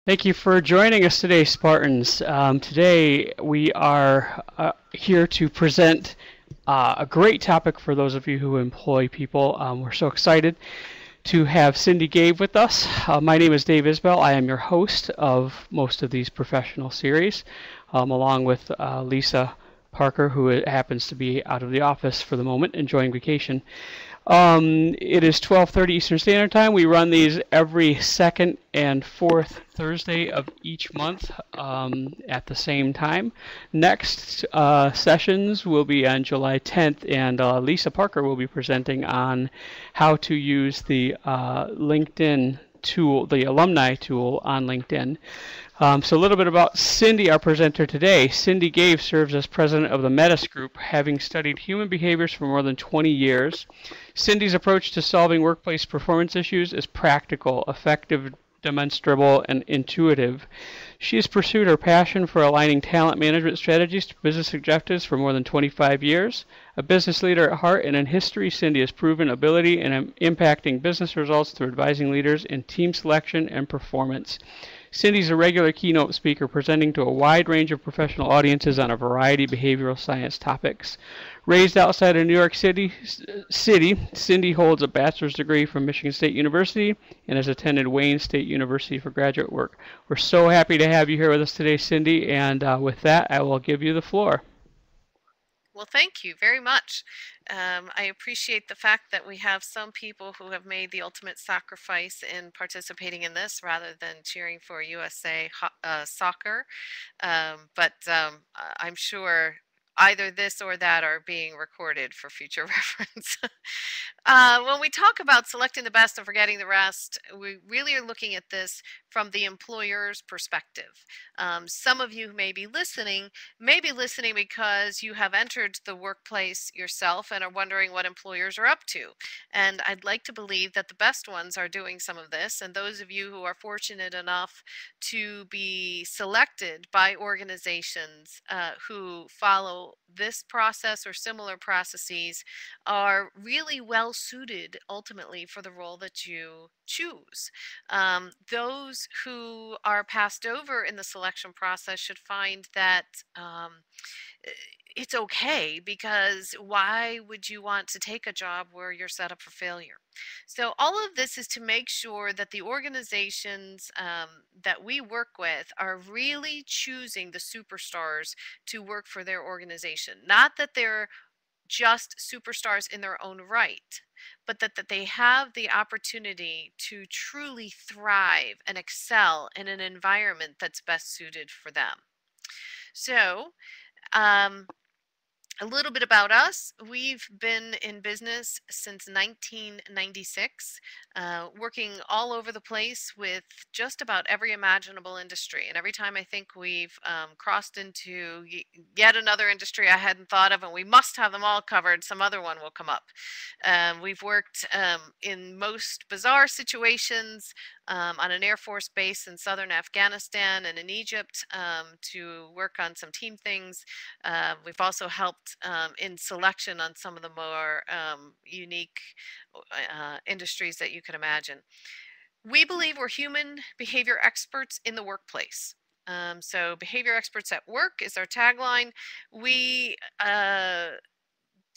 Thank you for joining us today, Spartans. Today we are here to present a great topic for those of you who employ people. We're so excited to have Cindy Gabe with us. My name is Dave Isbell. I am your host of most of these professional series, along with Lisa Parker, who happens to be out of the office for the moment, enjoying vacation. It is 12:30 Eastern Standard Time. We run these every second and fourth Thursday of each month at the same time. Next sessions will be on July 10th, and Lisa Parker will be presenting on how to use the LinkedIn tool, the alumni tool on LinkedIn. So a little bit about Cindy, our presenter today. Cindy Gabe serves as president of the Metis Group, having studied human behaviors for more than 20 years. Cindy's approach to solving workplace performance issues is practical, effective, demonstrable, and intuitive. She has pursued her passion for aligning talent management strategies to business objectives for more than 25 years. A business leader at heart and in history, Cindy has proven ability in impacting business results through advising leaders in team selection and performance. Cindy's a regular keynote speaker presenting to a wide range of professional audiences on a variety of behavioral science topics. Raised outside of New York City, Cindy holds a bachelor's degree from Michigan State University and has attended Wayne State University for graduate work. We're so happy to have you here with us today, Cindy, and with that, I will give you the floor. Well, thank you very much. I appreciate the fact that we have some people who have made the ultimate sacrifice in participating in this rather than cheering for USA soccer. I'm sure either this or that are being recorded for future reference. When we talk about selecting the best and forgetting the rest, we really are looking at this from the employer's perspective. Some of you who may be listening because you have entered the workplace yourself and are wondering what employers are up to. And I'd like to believe that the best ones are doing some of this. And those of you who are fortunate enough to be selected by organizations who follow this process or similar processes are really well suited ultimately for the role that you choose. Those who are passed over in the selection process should find that it's okay, because why would you want to take a job where you're set up for failure? So all of this is to make sure that the organizations that we work with are really choosing the superstars to work for their organization. Not that they're just superstars in their own right, but that they have the opportunity to truly thrive and excel in an environment that's best suited for them. So, um, a little bit about us. We've been in business since 1996, working all over the place with just about every imaginable industry. And every time I think we've crossed into yet another industry I hadn't thought of, and we must have them all covered, some other one will come up. We've worked in most bizarre situations, on an Air Force base in southern Afghanistan and in Egypt, to work on some team things. We've also helped in selection on some of the more unique industries that you can imagine. We believe we're human behavior experts in the workplace. So behavior experts at work is our tagline. We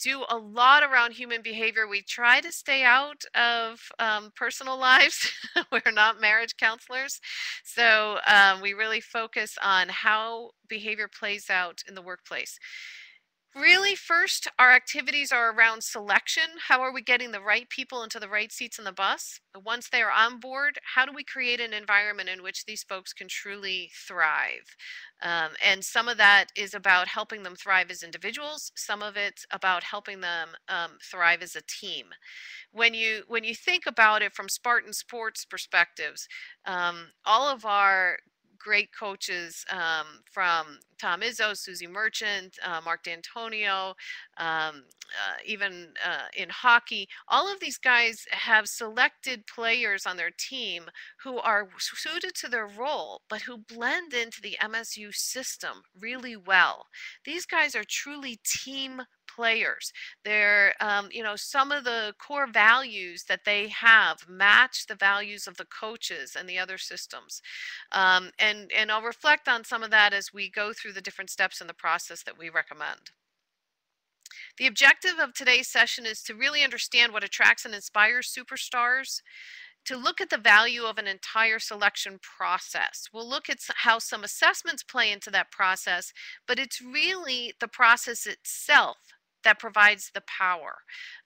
do a lot around human behavior. We try to stay out of personal lives. We're not marriage counselors. So we really focus on how behavior plays out in the workplace. Really, first, our activities are around selection. How are we getting the right people into the right seats in the bus? Once they are on board, how do we create an environment in which these folks can truly thrive? And some of that is about helping them thrive as individuals. Some of it's about helping them thrive as a team. When you think about it from Spartan sports perspectives, all of our great coaches from Tom Izzo, Susie Merchant, Mark D'Antonio, even in hockey. All of these guys have selected players on their team who are suited to their role, but who blend into the MSU system really well. These guys are truly team players. They're, some of the core values that they have match the values of the coaches and the other systems. And I'll reflect on some of that as we go through the different steps in the process that we recommend. The objective of today's session is to really understand what attracts and inspires superstars, to look at the value of an entire selection process. We'll look at how some assessments play into that process, but it's really the process itself that provides the power.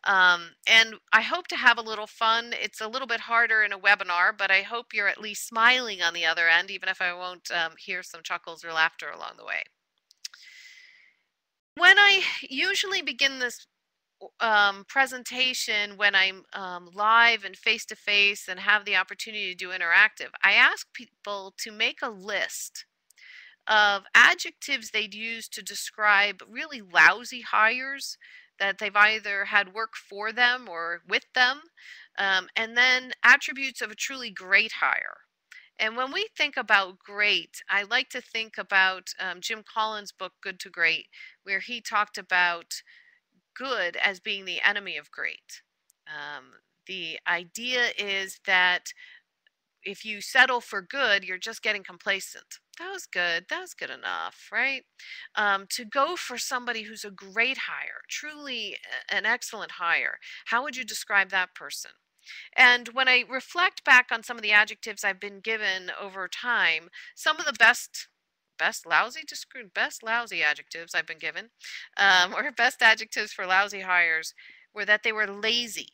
And I hope to have a little fun. It's a little bit harder in a webinar, but I hope you're at least smiling on the other end, even if I won't hear some chuckles or laughter along the way. When I usually begin this presentation, when I'm live and face-to-face and have the opportunity to do interactive, I ask people to make a list of adjectives they'd use to describe really lousy hires that they've either had work for them or with them, and then attributes of a truly great hire. And when we think about great, I like to think about Jim Collins' book, Good to Great, where he talked about good as being the enemy of great. The idea is that if you settle for good, you're just getting complacent. That was good. That was good enough, right? To go for somebody who's a great hire, truly an excellent hire, how would you describe that person? And when I reflect back on some of the adjectives I've been given over time, some of the best lousy adjectives I've been given, or best adjectives for lousy hires, were that they were lazy,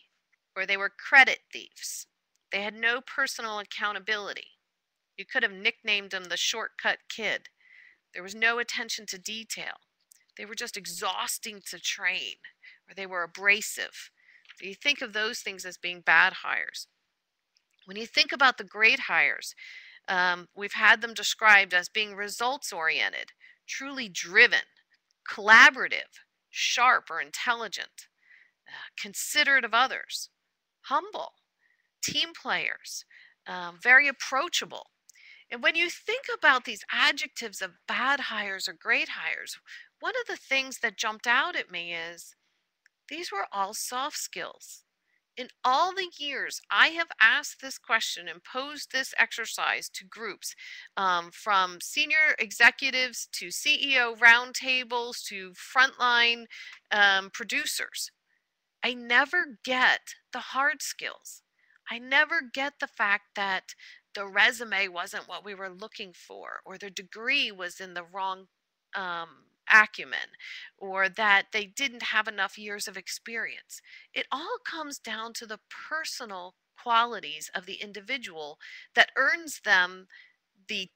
or they were credit thieves. They had no personal accountability. You could have nicknamed them the shortcut kid. There was no attention to detail. They were just exhausting to train, or they were abrasive. So you think of those things as being bad hires. When you think about the great hires, we've had them described as being results-oriented, truly driven, collaborative, sharp or intelligent, considerate of others, humble, team players, very approachable. And when you think about these adjectives of bad hires or great hires, one of the things that jumped out at me is these were all soft skills. In all the years I have asked this question and posed this exercise to groups, from senior executives to CEO roundtables to frontline producers, I never get the hard skills. I never get the fact that the resume wasn't what we were looking for, or the degree was in the wrong acumen, or that they didn't have enough years of experience. It all comes down to the personal qualities of the individual that earns them the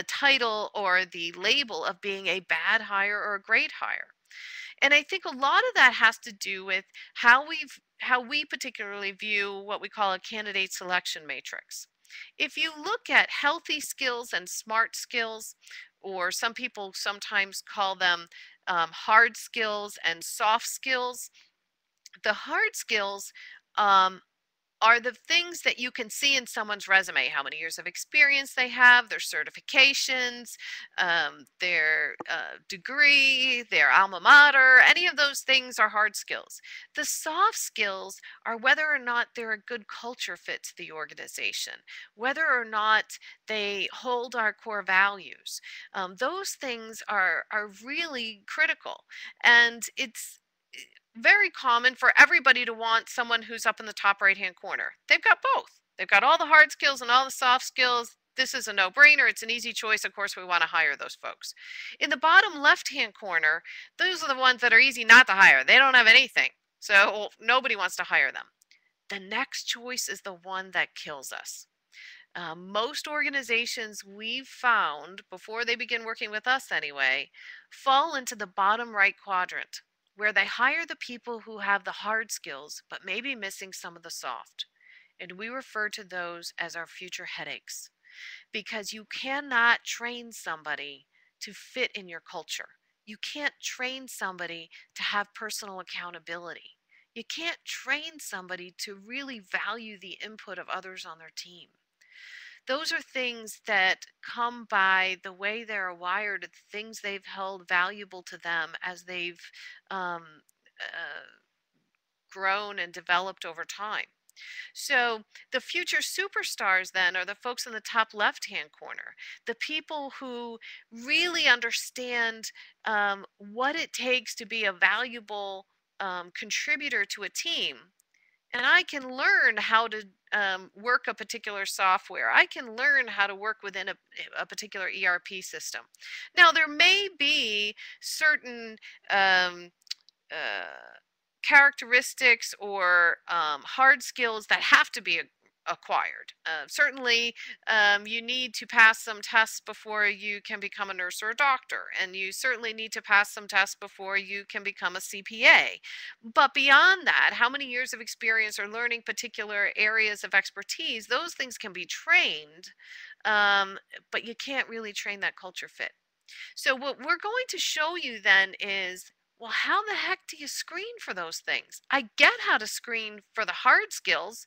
title or the label of being a bad hire or a great hire. And I think a lot of that has to do with how we particularly view what we call a candidate selection matrix. If you look at healthy skills and smart skills, or some people sometimes call them hard skills and soft skills, the hard skills are the things that you can see in someone's resume, how many years of experience they have, their certifications, their degree, their alma mater. Any of those things are hard skills. The soft skills are whether or not they're a good culture fit to the organization, whether or not they hold our core values. Those things are really critical, and it's very common for everybody to want someone who's up in the top right hand corner. They've got both. They've got all the hard skills and all the soft skills. This is a no-brainer. It's an easy choice. Of course, we want to hire those folks. In the bottom left-hand corner, those are the ones that are easy not to hire. They don't have anything, so nobody wants to hire them. The next choice is the one that kills us. Most organizations we've found, before they begin working with us anyway, fall into the bottom right quadrant, where they hire the people who have the hard skills but maybe missing some of the soft. And we refer to those as our future headaches. because you cannot train somebody to fit in your culture. You can't train somebody to have personal accountability. You can't train somebody to really value the input of others on their team. Those are things that come by the way they're wired, the things they've held valuable to them as they've um, uh, grown and developed over time. So the future superstars then are the folks in the top left-hand corner, the people who really understand what it takes to be a valuable contributor to a team. And I can learn how to work a particular software. I can learn how to work within a particular ERP system. Now, there may be certain um, uh, characteristics or hard skills that have to be acquired. Certainly, you need to pass some tests before you can become a nurse or a doctor, and you certainly need to pass some tests before you can become a CPA. But beyond that, how many years of experience or learning particular areas of expertise, those things can be trained, but you can't really train that culture fit. So what we're going to show you then is, well, how the heck do you screen for those things? I get how to screen for the hard skills,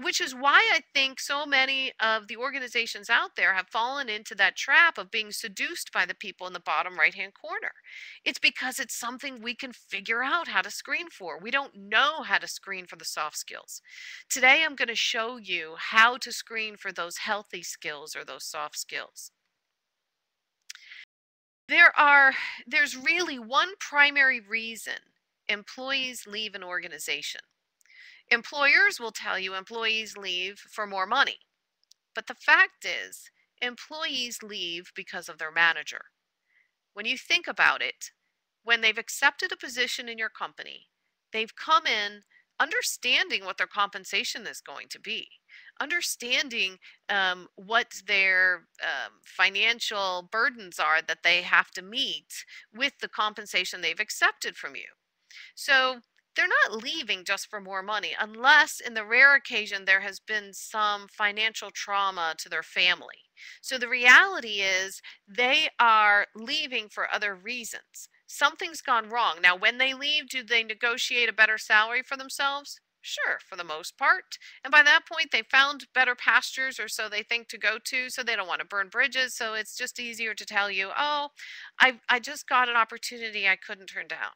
which is why I think so many of the organizations out there have fallen into that trap of being seduced by the people in the bottom right-hand corner. It's because it's something we can figure out how to screen for. We don't know how to screen for the soft skills. Today, I'm going to show you how to screen for those healthy skills or those soft skills. There's really one primary reason employees leave an organization. Employers will tell you employees leave for more money. But the fact is, employees leave because of their manager. When you think about it, when they've accepted a position in your company, they've come in understanding what their compensation is going to be, understanding what their financial burdens are that they have to meet with the compensation they've accepted from you. So they're not leaving just for more money, unless in the rare occasion there has been some financial trauma to their family. So the reality is they are leaving for other reasons. Something's gone wrong. Now, when they leave, do they negotiate a better salary for themselves? Sure, for the most part. And by that point, they found better pastures, or so they think, to go to, so they don't want to burn bridges. So it's just easier to tell you, oh, I just got an opportunity I couldn't turn down.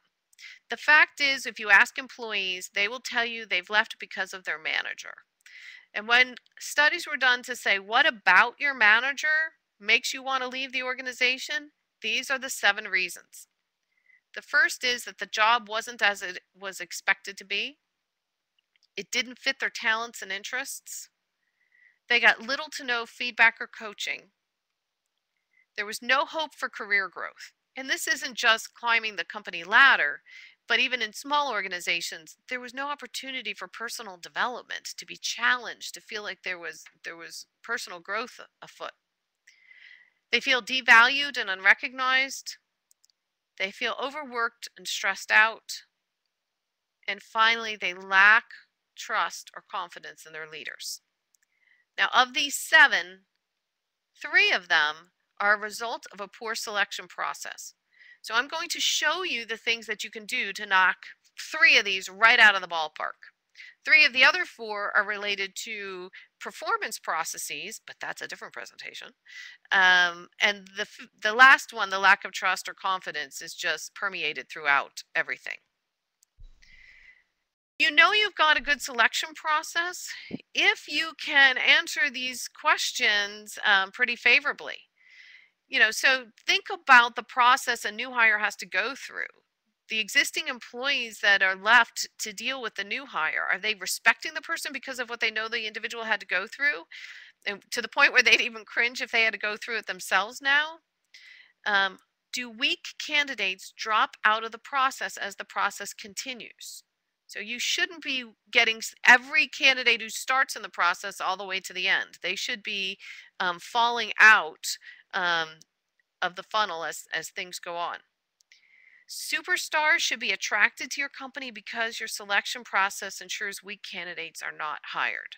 The fact is, if you ask employees, they will tell you they've left because of their manager. And when studies were done to say, what about your manager makes you want to leave the organization? These are the 7 reasons. The first is that the job wasn't as it was expected to be. It didn't fit their talents and interests. They got little to no feedback or coaching. There was no hope for career growth. And this isn't just climbing the company ladder, but even in small organizations, there was no opportunity for personal development, to be challenged, to feel like there was personal growth afoot. They feel devalued and unrecognized. They feel overworked and stressed out. And finally, they lack trust or confidence in their leaders. Now, of these 7, 3 of them are a result of a poor selection process. So I'm going to show you the things that you can do to knock 3 of these right out of the ballpark. 3 of the other 4 are related to performance processes, but that's a different presentation. And the last one, the lack of trust or confidence, is just permeated throughout everything. You know you've got a good selection process if you can answer these questions pretty favorably. So think about the process a new hire has to go through. The existing employees that are left to deal with the new hire, are they respecting the person because of what they know the individual had to go through? And to the point where they'd even cringe if they had to go through it themselves now? Do weak candidates drop out of the process as the process continues? So you shouldn't be getting every candidate who starts in the process all the way to the end. They should be falling out of the funnel as things go on. Superstars should be attracted to your company because your selection process ensures weak candidates are not hired.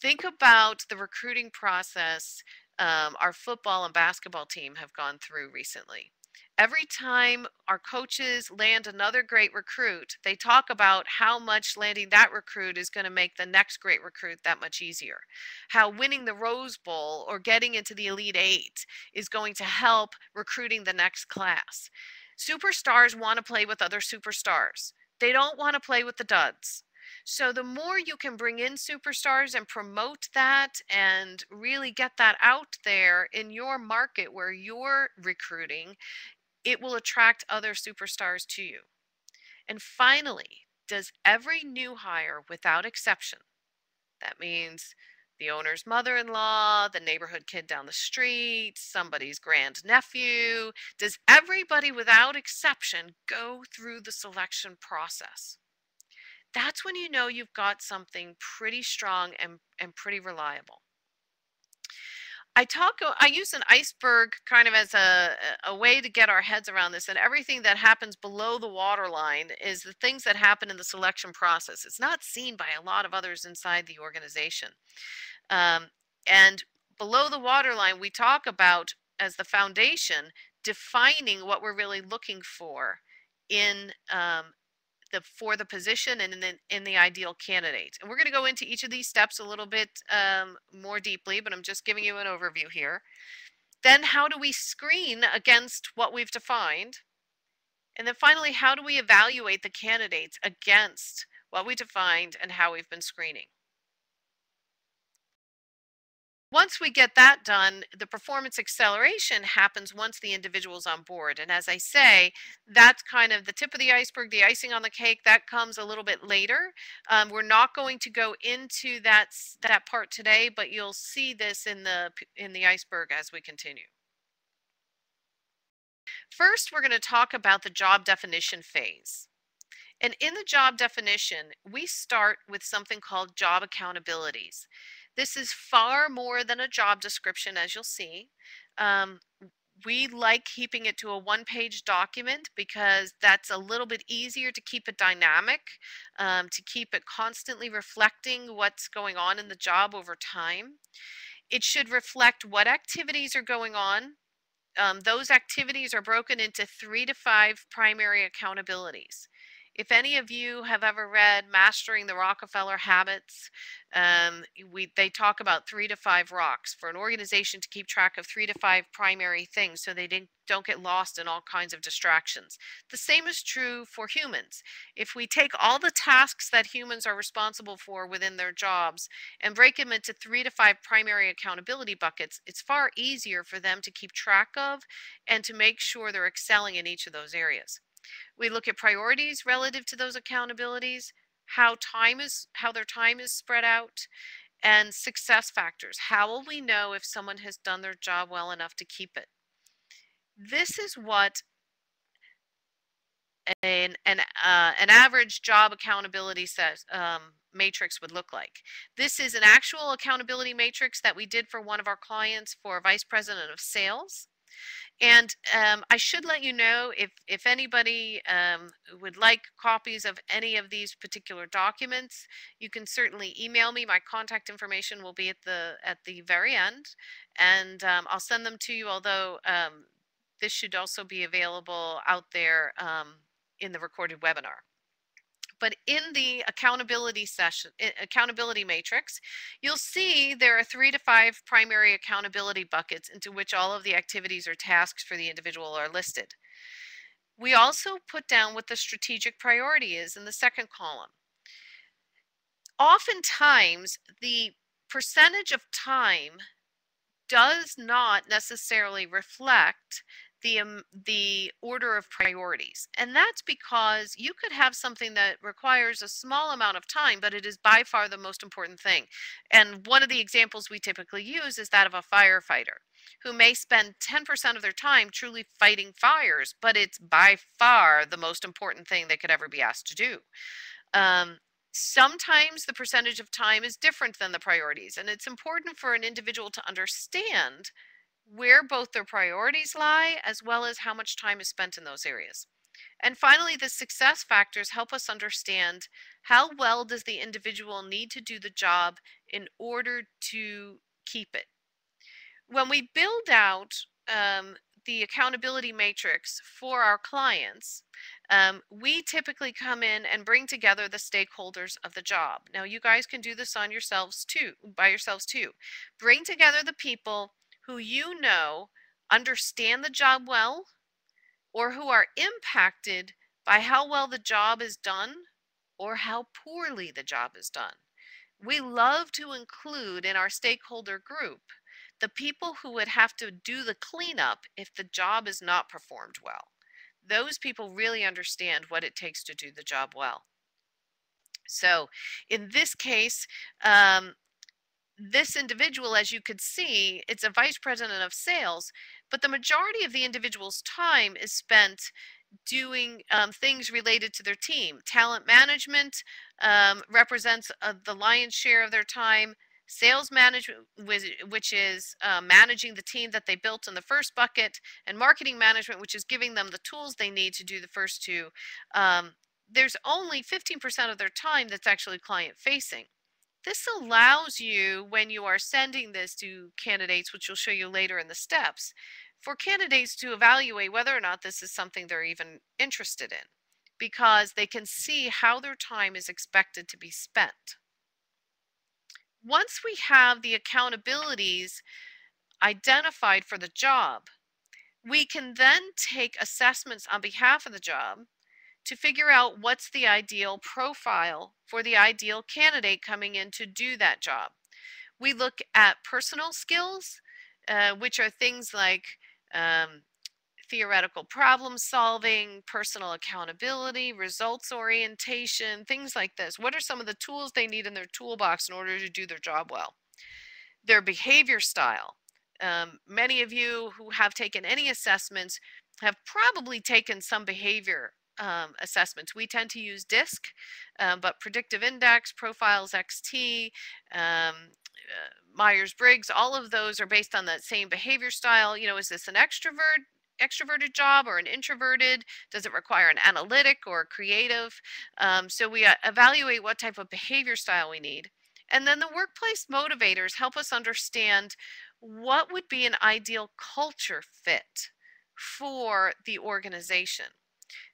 Think about the recruiting process our football and basketball team have gone through recently. Every time our coaches land another great recruit, they talk about how much landing that recruit is going to make the next great recruit that much easier. How winning the Rose Bowl or getting into the Elite Eight is going to help recruiting the next class. Superstars want to play with other superstars. They don't want to play with the duds. So the more you can bring in superstars and promote that and really get that out there in your market where you're recruiting, it will attract other superstars to you. And finally, does every new hire without exception, that means the owner's mother-in-law, the neighborhood kid down the street, somebody's grandnephew, does everybody without exception go through the selection process? That's when you know you've got something pretty strong and pretty reliable. I use an iceberg kind of as a way to get our heads around this, and everything that happens below the waterline is the things that happen in the selection process. It's not seen by a lot of others inside the organization. Um, and below the waterline, we talk about, as the foundation, defining what we're really looking for in for the position and in the ideal candidate. And we're going to go into each of these steps a little bit more deeply, but I'm just giving you an overview here. Then how do we screen against what we've defined? And then finally, how do we evaluate the candidates against what we defined and how we've been screening? Once we get that done, the performance acceleration happens once the individual's on board. And as I say, that's kind of the tip of the iceberg, the icing on the cake. That comes a little bit later. We're not going to go into that part today, but you'll see this in the iceberg as we continue. First, we're going to talk about the job definition phase. And in the job definition, we start with something called job accountabilities. This is far more than a job description, as you'll see. We like keeping it to a one-page document because that's a little bit easier to keep it dynamic, to keep it constantly reflecting what's going on in the job over time. It should reflect what activities are going on. Those activities are broken into 3 to 5 primary accountabilities. If any of you have ever read Mastering the Rockefeller Habits, they talk about 3 to 5 rocks for an organization to keep track of 3 to 5 primary things so they don't get lost in all kinds of distractions. The same is true for humans. If we take all the tasks that humans are responsible for within their jobs and break them into 3 to 5 primary accountability buckets, it's far easier for them to keep track of and to make sure they're excelling in each of those areas. We look at priorities relative to those accountabilities, how their time is spread out, and success factors. How will we know if someone has done their job well enough to keep it? This is what an average job accountability matrix would look like. This is an actual accountability matrix that we did for one of our clients for Vice President of Sales. And I should let you know if anybody would like copies of any of these particular documents, you can certainly email me. My contact information will be at the very end, and I'll send them to you. Although this should also be available out there in the recorded webinar. But in the accountability matrix, you'll see there are 3 to 5 primary accountability buckets into which all of the activities or tasks for the individual are listed. We also put down what the strategic priority is in the second column. Oftentimes, the percentage of time does not necessarily reflect the order of priorities. And that's because you could have something that requires a small amount of time, but it is by far the most important thing. And one of the examples we typically use is that of a firefighter who may spend 10% of their time truly fighting fires, but it's by far the most important thing they could ever be asked to do. Sometimes the percentage of time is different than the priorities, and it's important for an individual to understand where both their priorities lie as well as how much time is spent in those areas. And finally, the success factors help us understand how well does the individual need to do the job in order to keep it. When we build out the accountability matrix for our clients, we typically come in and bring together the stakeholders of the job. Now, you guys can do this on yourselves too, by yourselves too. Bring together the people who you know understand the job well or who are impacted by how well the job is done or how poorly the job is done. We love to include in our stakeholder group the people who would have to do the cleanup if the job is not performed well. Those people really understand what it takes to do the job well. So in this case, this individual, as you could see, it's a vice president of sales, but the majority of the individual's time is spent doing things related to their team. Talent management represents the lion's share of their time. Sales management, which is managing the team that they built in the first bucket, and marketing management, which is giving them the tools they need to do the first two. There's only 15% of their time that's actually client facing. This allows you, when you are sending this to candidates, which we'll show you later in the steps, for candidates to evaluate whether or not this is something they're even interested in, because they can see how their time is expected to be spent. Once we have the accountabilities identified for the job, we can then take assessments on behalf of the job to figure out what's the ideal profile for the ideal candidate coming in to do that job. We look at personal skills, which are things like theoretical problem solving, personal accountability, results orientation, things like this. What are some of the tools they need in their toolbox in order to do their job well? Their behavior style. Many of you who have taken any assessments have probably taken some behavior assessments. We tend to use DISC, but Predictive Index, Profiles XT, Myers-Briggs, all of those are based on that same behavior style. You know, is this an extroverted job or an introverted? Does it require an analytic or a creative? So we evaluate what type of behavior style we need. And then the workplace motivators help us understand what would be an ideal culture fit for the organization.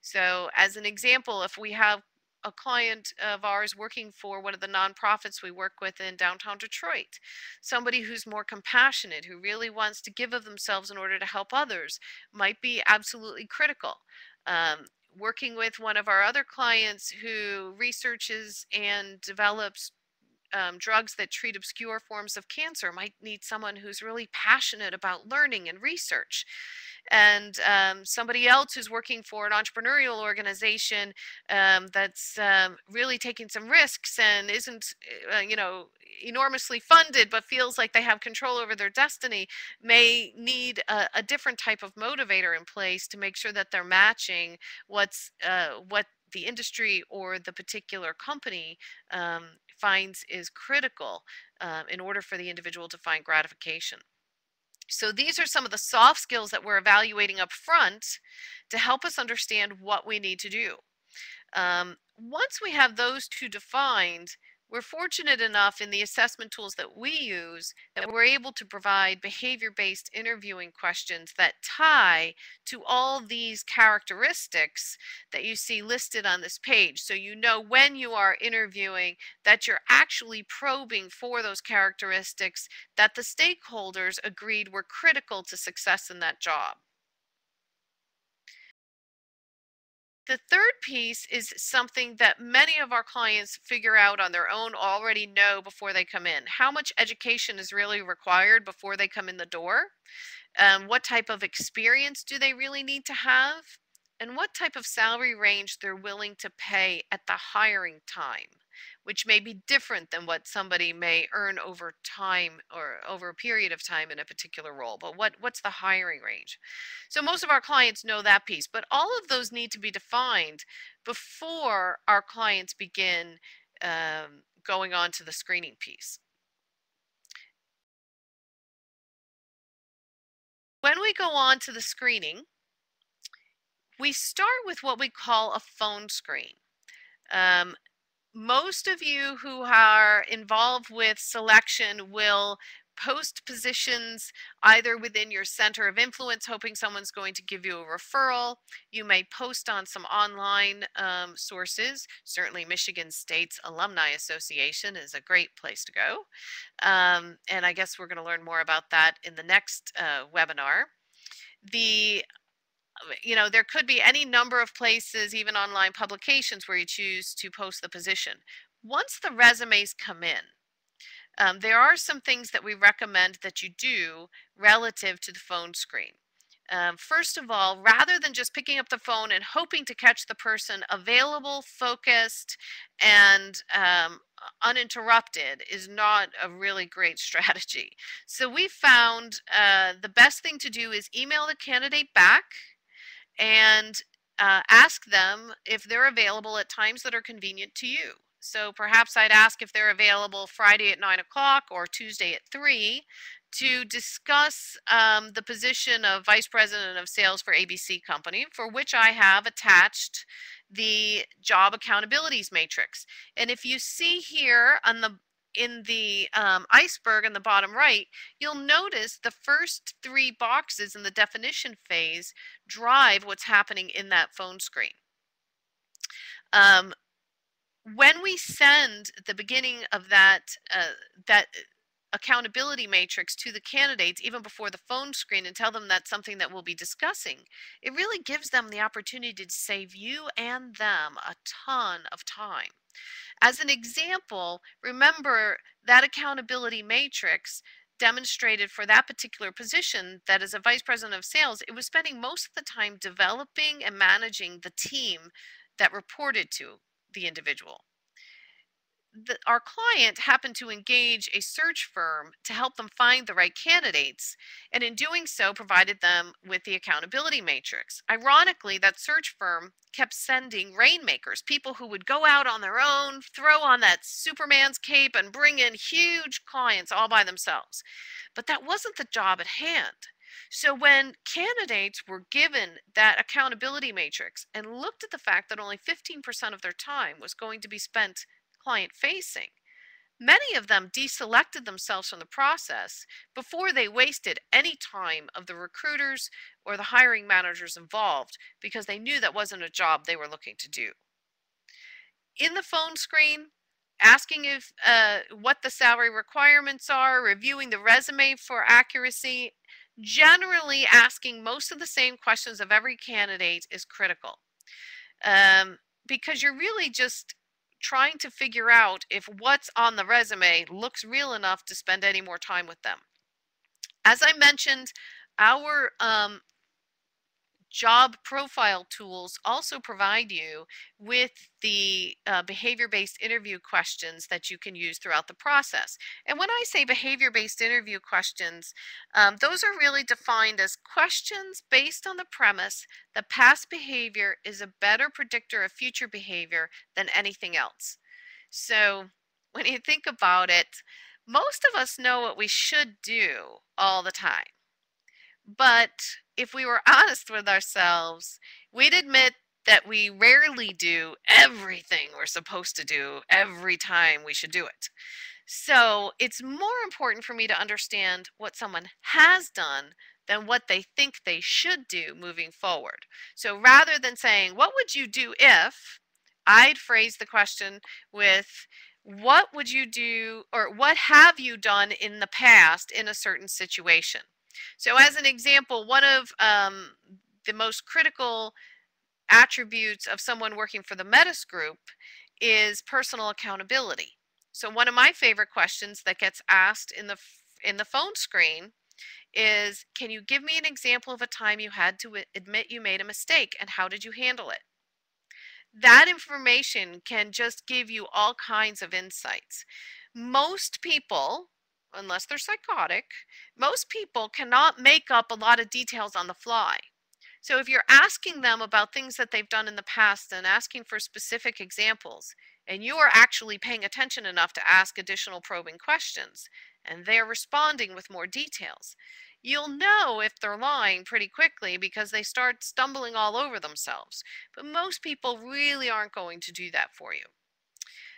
So as an example, if we have a client of ours working for one of the nonprofits we work with in downtown Detroit, somebody who's more compassionate, who really wants to give of themselves in order to help others, might be absolutely critical. Working with one of our other clients who researches and develops drugs that treat obscure forms of cancer, might need someone who's really passionate about learning and research. And somebody else who's working for an entrepreneurial organization that's really taking some risks and isn't, you know, enormously funded, but feels like they have control over their destiny, may need a different type of motivator in place to make sure that they're matching what the industry or the particular company finds is critical in order for the individual to find gratification. So these are some of the soft skills that we're evaluating up front to help us understand what we need to do. Once we have those two defined, we're fortunate enough in the assessment tools that we use that we're able to provide behavior-based interviewing questions that tie to all these characteristics that you see listed on this page. So you know when you are interviewing that you're actually probing for those characteristics that the stakeholders agreed were critical to success in that job. The third piece is something that many of our clients figure out on their own, already know before they come in. How much education is really required before they come in the door? What type of experience do they really need to have? And what type of salary range they're willing to pay at the hiring time, which may be different than what somebody may earn over time or over a period of time in a particular role. But what's the hiring range? So most of our clients know that piece, but all of those need to be defined before our clients begin going on to the screening piece. When we go on to the screening, We start with what we call a phone screen. Um, Most of you who are involved with selection will post positions either within your center of influence, hoping someone's going to give you a referral. You may post on some online sources. Certainly Michigan State's Alumni Association is a great place to go. And I guess we're going to learn more about that in the next webinar. There could be any number of places, even online publications, where you choose to post the position. Once the resumes come in, there are some things that we recommend that you do relative to the phone screen. First of all, rather than just picking up the phone and hoping to catch the person available, focused, and uninterrupted is not a really great strategy. So we found the best thing to do is email the candidate back and ask them if they're available at times that are convenient to you. So perhaps I'd ask if they're available Friday at 9 o'clock or Tuesday at 3 to discuss the position of Vice President of Sales for ABC Company, for which I have attached the job accountabilities matrix. And if you see here on in the iceberg in the bottom right, you'll notice the first 3 boxes in the definition phase drive what's happening in that phone screen. When we send the beginning of that accountability matrix to the candidates, even before the phone screen, and tell them that's something that we'll be discussing, it really gives them the opportunity to save you and them a ton of time. As an example, remember that accountability matrix demonstrated for that particular position that as a vice president of sales, it was spending most of the time developing and managing the team that reported to the individual. Our client happened to engage a search firm to help them find the right candidates, and in doing so provided them with the accountability matrix. Ironically, that search firm kept sending rainmakers, people who would go out on their own, throw on that Superman's cape, and bring in huge clients all by themselves. But that wasn't the job at hand. So when candidates were given that accountability matrix and looked at the fact that only 15% of their time was going to be spent client facing, many of them deselected themselves from the process before they wasted any time of the recruiters or the hiring managers involved, because they knew that wasn't a job they were looking to do. In the phone screen, asking if what the salary requirements are, reviewing the resume for accuracy, generally asking most of the same questions of every candidate is critical, because you're really just trying to figure out if what's on the resume looks real enough to spend any more time with them. As I mentioned, our job profile tools also provide you with the behavior-based interview questions that you can use throughout the process. And when I say behavior-based interview questions, those are really defined as questions based on the premise that past behavior is a better predictor of future behavior than anything else. So when you think about it, most of us know what we should do all the time. But if we were honest with ourselves, we'd admit that we rarely do everything we're supposed to do every time we should do it. So it's more important for me to understand what someone has done than what they think they should do moving forward. So rather than saying, what would you do if, I'd phrase the question with, what would you do, or what have you done in the past in a certain situation? So as an example, one of the most critical attributes of someone working for the Metis Group is personal accountability. So one of my favorite questions that gets asked in the phone screen is, can you give me an example of a time you had to admit you made a mistake, and how did you handle it? That information can just give you all kinds of insights. Most people, unless they're psychotic, most people cannot make up a lot of details on the fly. So if you're asking them about things that they've done in the past and asking for specific examples, and you are actually paying attention enough to ask additional probing questions, and they're responding with more details, You'll know if they're lying pretty quickly because they start stumbling all over themselves. But most people really aren't going to do that for you.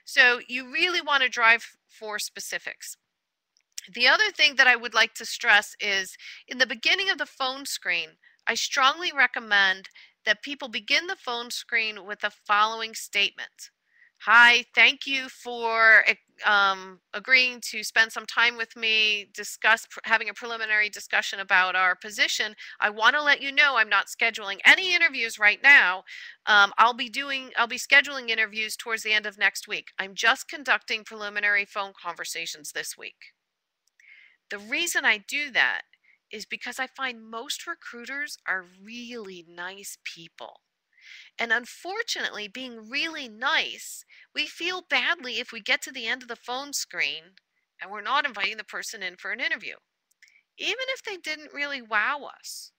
So you really want to drive for specifics. The other thing that I would like to stress is in the beginning of the phone screen, I strongly recommend that people begin the phone screen with the following statement. Hi, thank you for agreeing to spend some time with me, having a preliminary discussion about our position. I want to let you know I'm not scheduling any interviews right now. I'll be scheduling interviews towards the end of next week. I'm just conducting preliminary phone conversations this week. The reason I do that is because I find most recruiters are really nice people. And unfortunately, being really nice, we feel badly if we get to the end of the phone screen and we're not inviting the person in for an interview, even if they didn't really wow us.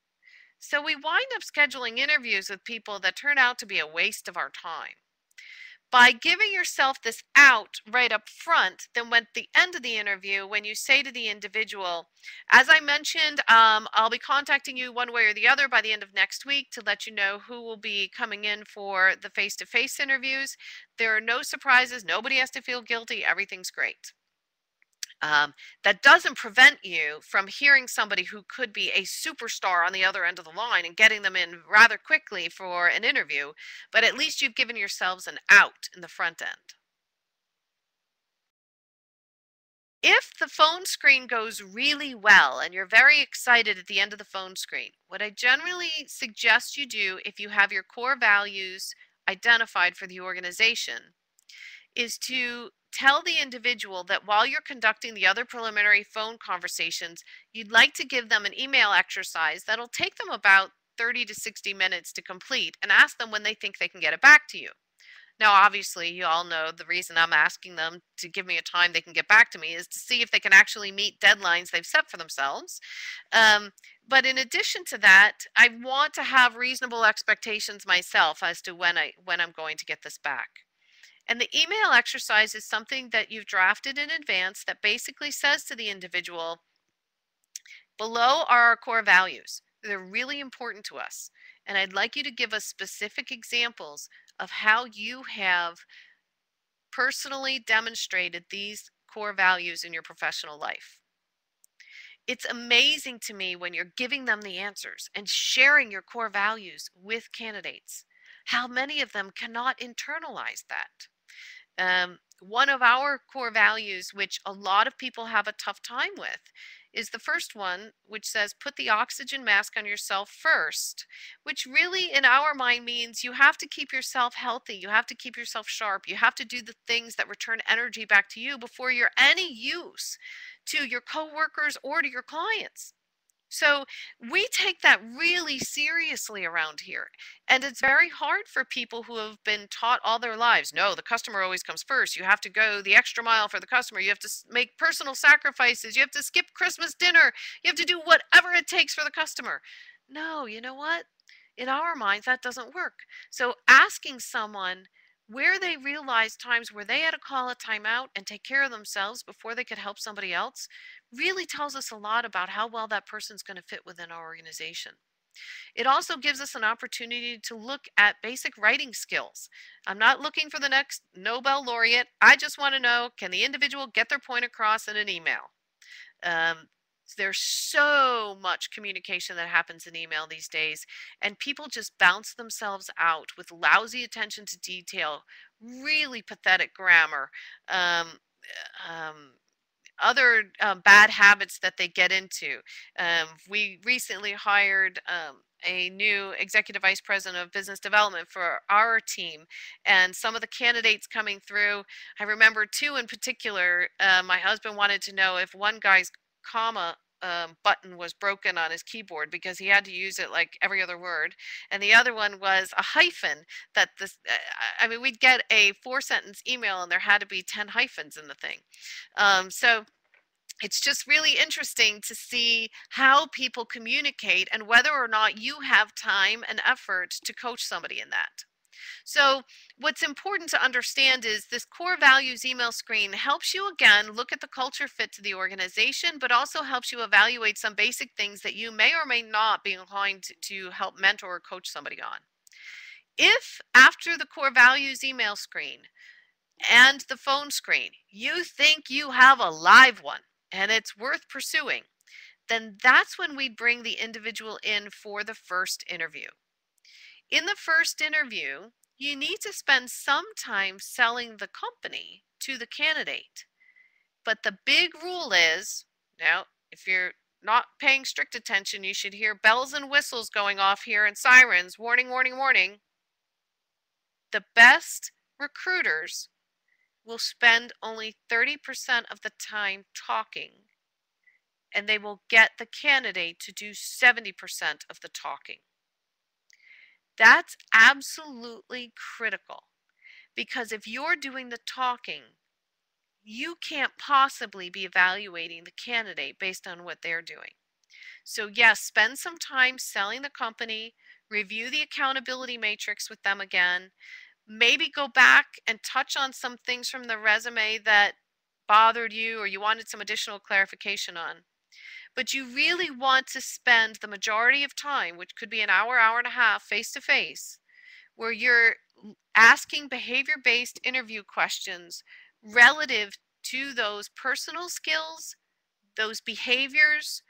So we wind up scheduling interviews with people that turn out to be a waste of our time. By giving yourself this out right up front, then at the end of the interview, when you say to the individual, as I mentioned, I'll be contacting you one way or the other by the end of next week to let you know who will be coming in for the face-to-face interviews. There are no surprises. Nobody has to feel guilty. Everything's great. That doesn't prevent you from hearing somebody who could be a superstar on the other end of the line and getting them in rather quickly for an interview, but at least you've given yourselves an out in the front end. If the phone screen goes really well and you're very excited at the end of the phone screen, what I generally suggest you do if you have your core values identified for the organization is to tell the individual that while you're conducting the other preliminary phone conversations, you'd like to give them an email exercise that'll take them about 30 to 60 minutes to complete and ask them when they think they can get it back to you. Now, obviously, you all know the reason I'm asking them to give me a time they can get back to me is to see if they can actually meet deadlines they've set for themselves. But in addition to that, I want to have reasonable expectations myself as to when I'm going to get this back. And the email exercise is something that you've drafted in advance that basically says to the individual, below are our core values. They're really important to us. And I'd like you to give us specific examples of how you have personally demonstrated these core values in your professional life. It's amazing to me when you're giving them the answers and sharing your core values with candidates, how many of them cannot internalize that. One of our core values, which a lot of people have a tough time with, is the first one, which says put the oxygen mask on yourself first, which really in our mind means you have to keep yourself healthy, you have to keep yourself sharp, you have to do the things that return energy back to you before you're any use to your coworkers or to your clients. So we take that really seriously around here. And it's very hard for people who have been taught all their lives, no, the customer always comes first. You have to go the extra mile for the customer. You have to make personal sacrifices. You have to skip Christmas dinner. You have to do whatever it takes for the customer. No, you know what? In our minds, that doesn't work. So asking someone where they realize times where they had to call a timeout and take care of themselves before they could help somebody else really tells us a lot about how well that person's going to fit within our organization. It also gives us an opportunity to look at basic writing skills. I'm not looking for the next Nobel laureate. I just want to know, can the individual get their point across in an email? There's so much communication that happens in email these days, and people just bounce themselves out with lousy attention to detail, really pathetic grammar, other bad habits that they get into. We recently hired a new executive vice president of business development for our team, and some of the candidates coming through, I remember two in particular. My husband wanted to know if one guy's comma button was broken on his keyboard because he had to use it like every other word, and the other one was a hyphen that this I mean, we'd get a 4-sentence email and there had to be 10 hyphens in the thing. So it's just really interesting to see how people communicate and whether or not you have time and effort to coach somebody in that. So what's important to understand is this core values email screen helps you again look at the culture fit to the organization, but also helps you evaluate some basic things that you may or may not be inclined to help mentor or coach somebody on. If after the core values email screen and the phone screen, you think you have a live one and it's worth pursuing, then that's when we bring the individual in for the first interview. In the first interview, you need to spend some time selling the company to the candidate. But the big rule is, now, if you're not paying strict attention, you should hear bells and whistles going off here and sirens, warning, warning, warning. The best recruiters will spend only 30% of the time talking, and they will get the candidate to do 70% of the talking. That's absolutely critical, because if you're doing the talking, you can't possibly be evaluating the candidate based on what they're doing. So yes, spend some time selling the company, review the accountability matrix with them again, maybe go back and touch on some things from the resume that bothered you or you wanted some additional clarification on. But you really want to spend the majority of time, which could be an hour, hour and a half, face to face, where you're asking behavior-based interview questions relative to those personal skills, those behaviors,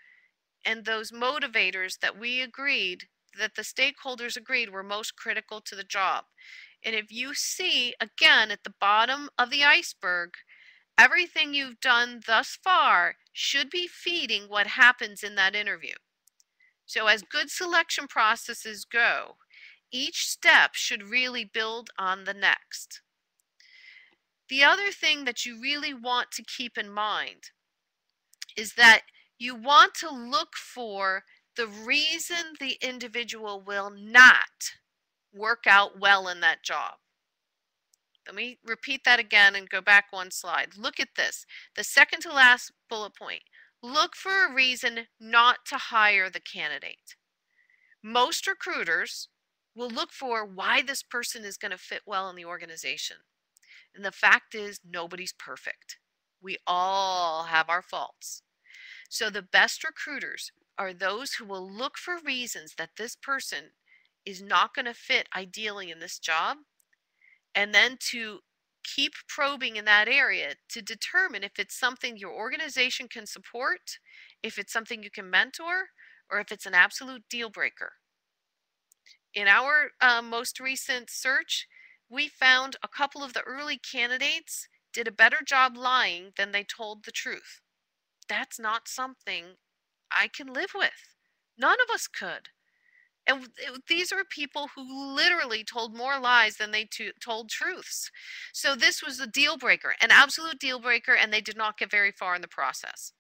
and those motivators that we agreed, that the stakeholders agreed were most critical to the job. And if you see, again, at the bottom of the iceberg, everything you've done thus far should be feeding what happens in that interview. So as good selection processes go, each step should really build on the next. The other thing that you really want to keep in mind is that you want to look for the reason the individual will not work out well in that job. Let me repeat that again and go back one slide. Look at this. The second to last bullet point. Look for a reason not to hire the candidate. Most recruiters will look for why this person is going to fit well in the organization. And the fact is, nobody's perfect. We all have our faults. So the best recruiters are those who will look for reasons that this person is not going to fit ideally in this job, and then to keep probing in that area to determine if it's something your organization can support, if it's something you can mentor, or if it's an absolute deal breaker. In our most recent search, we found a couple of the early candidates did a better job lying than they told the truth. That's not something I can live with. None of us could. And these are people who literally told more lies than they told truths. So this was a deal breaker, an absolute deal breaker, and they did not get very far in the process.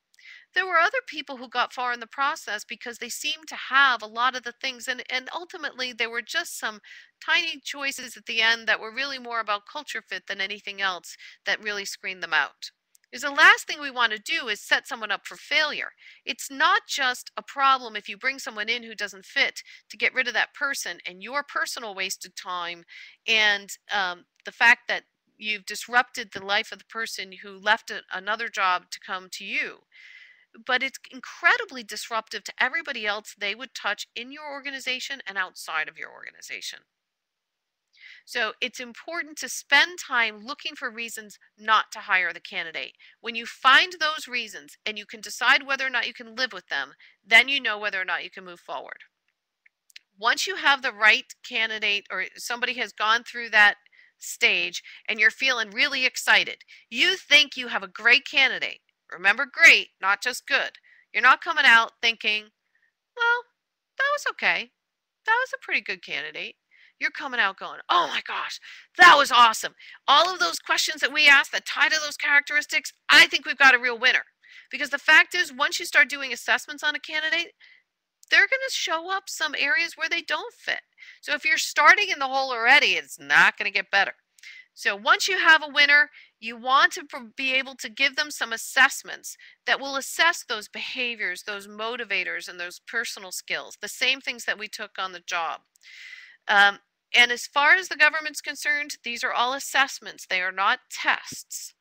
There were other people who got far in the process because they seemed to have a lot of the things, and ultimately there were just some tiny choices at the end that were really more about culture fit than anything else that really screened them out. Because the last thing we want to do is set someone up for failure. It's not just a problem if you bring someone in who doesn't fit to get rid of that person and your personal wasted time and the fact that you've disrupted the life of the person who left another job to come to you. But it's incredibly disruptive to everybody else they would touch in your organization and outside of your organization. So it's important to spend time looking for reasons not to hire the candidate. When you find those reasons and you can decide whether or not you can live with them, then you know whether or not you can move forward. Once you have the right candidate or somebody has gone through that stage and you're feeling really excited, you think you have a great candidate. Remember, great, not just good. You're not coming out thinking, well, that was okay. That was a pretty good candidate. You're coming out going, oh my gosh, that was awesome. All of those questions that we asked that tie to those characteristics, I think we've got a real winner. Because the fact is, once you start doing assessments on a candidate, they're going to show up some areas where they don't fit. So if you're starting in the hole already, it's not going to get better. So once you have a winner, you want to be able to give them some assessments that will assess those behaviors, those motivators, and those personal skills, the same things that we took on the job. And as far as the government's concerned, these are all assessments. They are not tests.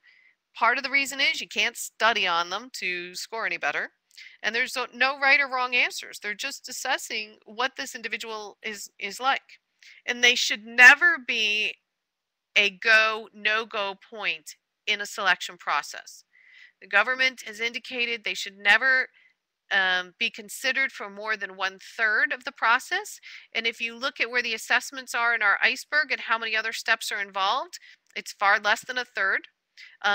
Part of the reason is you can't study on them to score any better. And there's no right or wrong answers. They're just assessing what this individual is like. And they should never be a go, no-go point in a selection process. The government has indicated they should never be considered for more than 1/3 of the process. And if you look at where the assessments are in our iceberg and how many other steps are involved, it's far less than 1/3.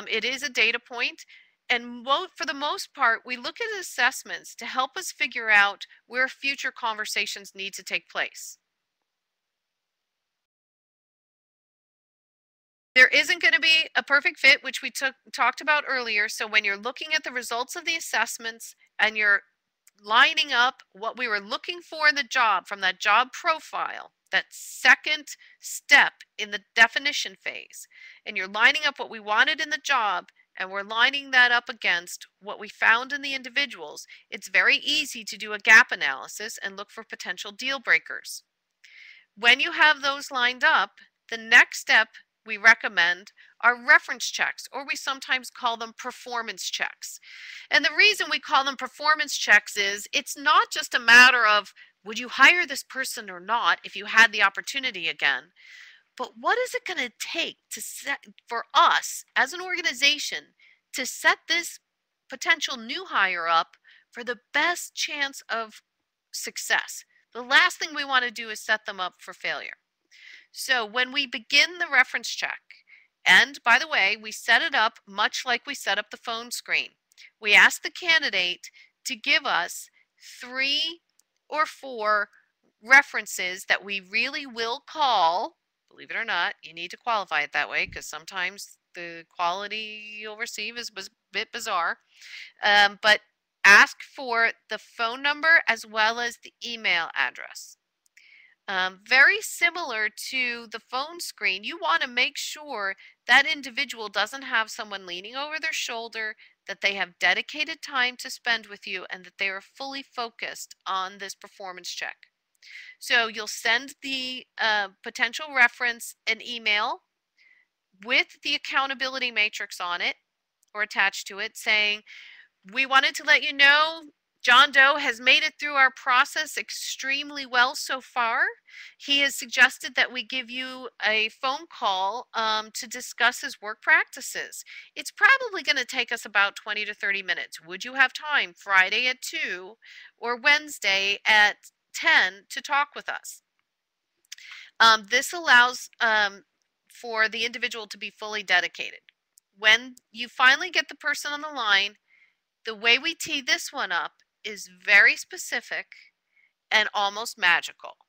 It is a data point. And for the most part, we look at assessments to help us figure out where future conversations need to take place. There isn't going to be a perfect fit, which we talked about earlier. So when you're looking at the results of the assessments and you're lining up what we were looking for in the job from that job profile, that second step in the definition phase, and you're lining up what we wanted in the job and we're lining that up against what we found in the individuals, it's very easy to do a gap analysis and look for potential deal breakers. When you have those lined up, the next step we recommend are reference checks, or we sometimes call them performance checks. And the reason we call them performance checks is it's not just a matter of would you hire this person or not if you had the opportunity again, but what is it going to take for us as an organization to set this potential new hire up for the best chance of success. The last thing we want to do is set them up for failure. So when we begin the reference check, and by the way, we set it up much like we set up the phone screen. We ask the candidate to give us 3 or 4 references that we really will call. Believe it or not, you need to qualify it that way because sometimes the quality you'll receive is a bit bizarre. But ask for the phone number as well as the email address. Very similar to the phone screen, you want to make sure that individual doesn't have someone leaning over their shoulder, that they have dedicated time to spend with you, and that they are fully focused on this performance check. So you'll send the potential reference an email with the accountability matrix on it or attached to it saying, we wanted to let you know John Doe has made it through our process extremely well so far. He has suggested that we give you a phone call to discuss his work practices. It's probably going to take us about 20 to 30 minutes. Would you have time Friday at 2 or Wednesday at 10 to talk with us? This allows for the individual to be fully dedicated. When you finally get the person on the line, the way we tee this one up is very specific and almost magical.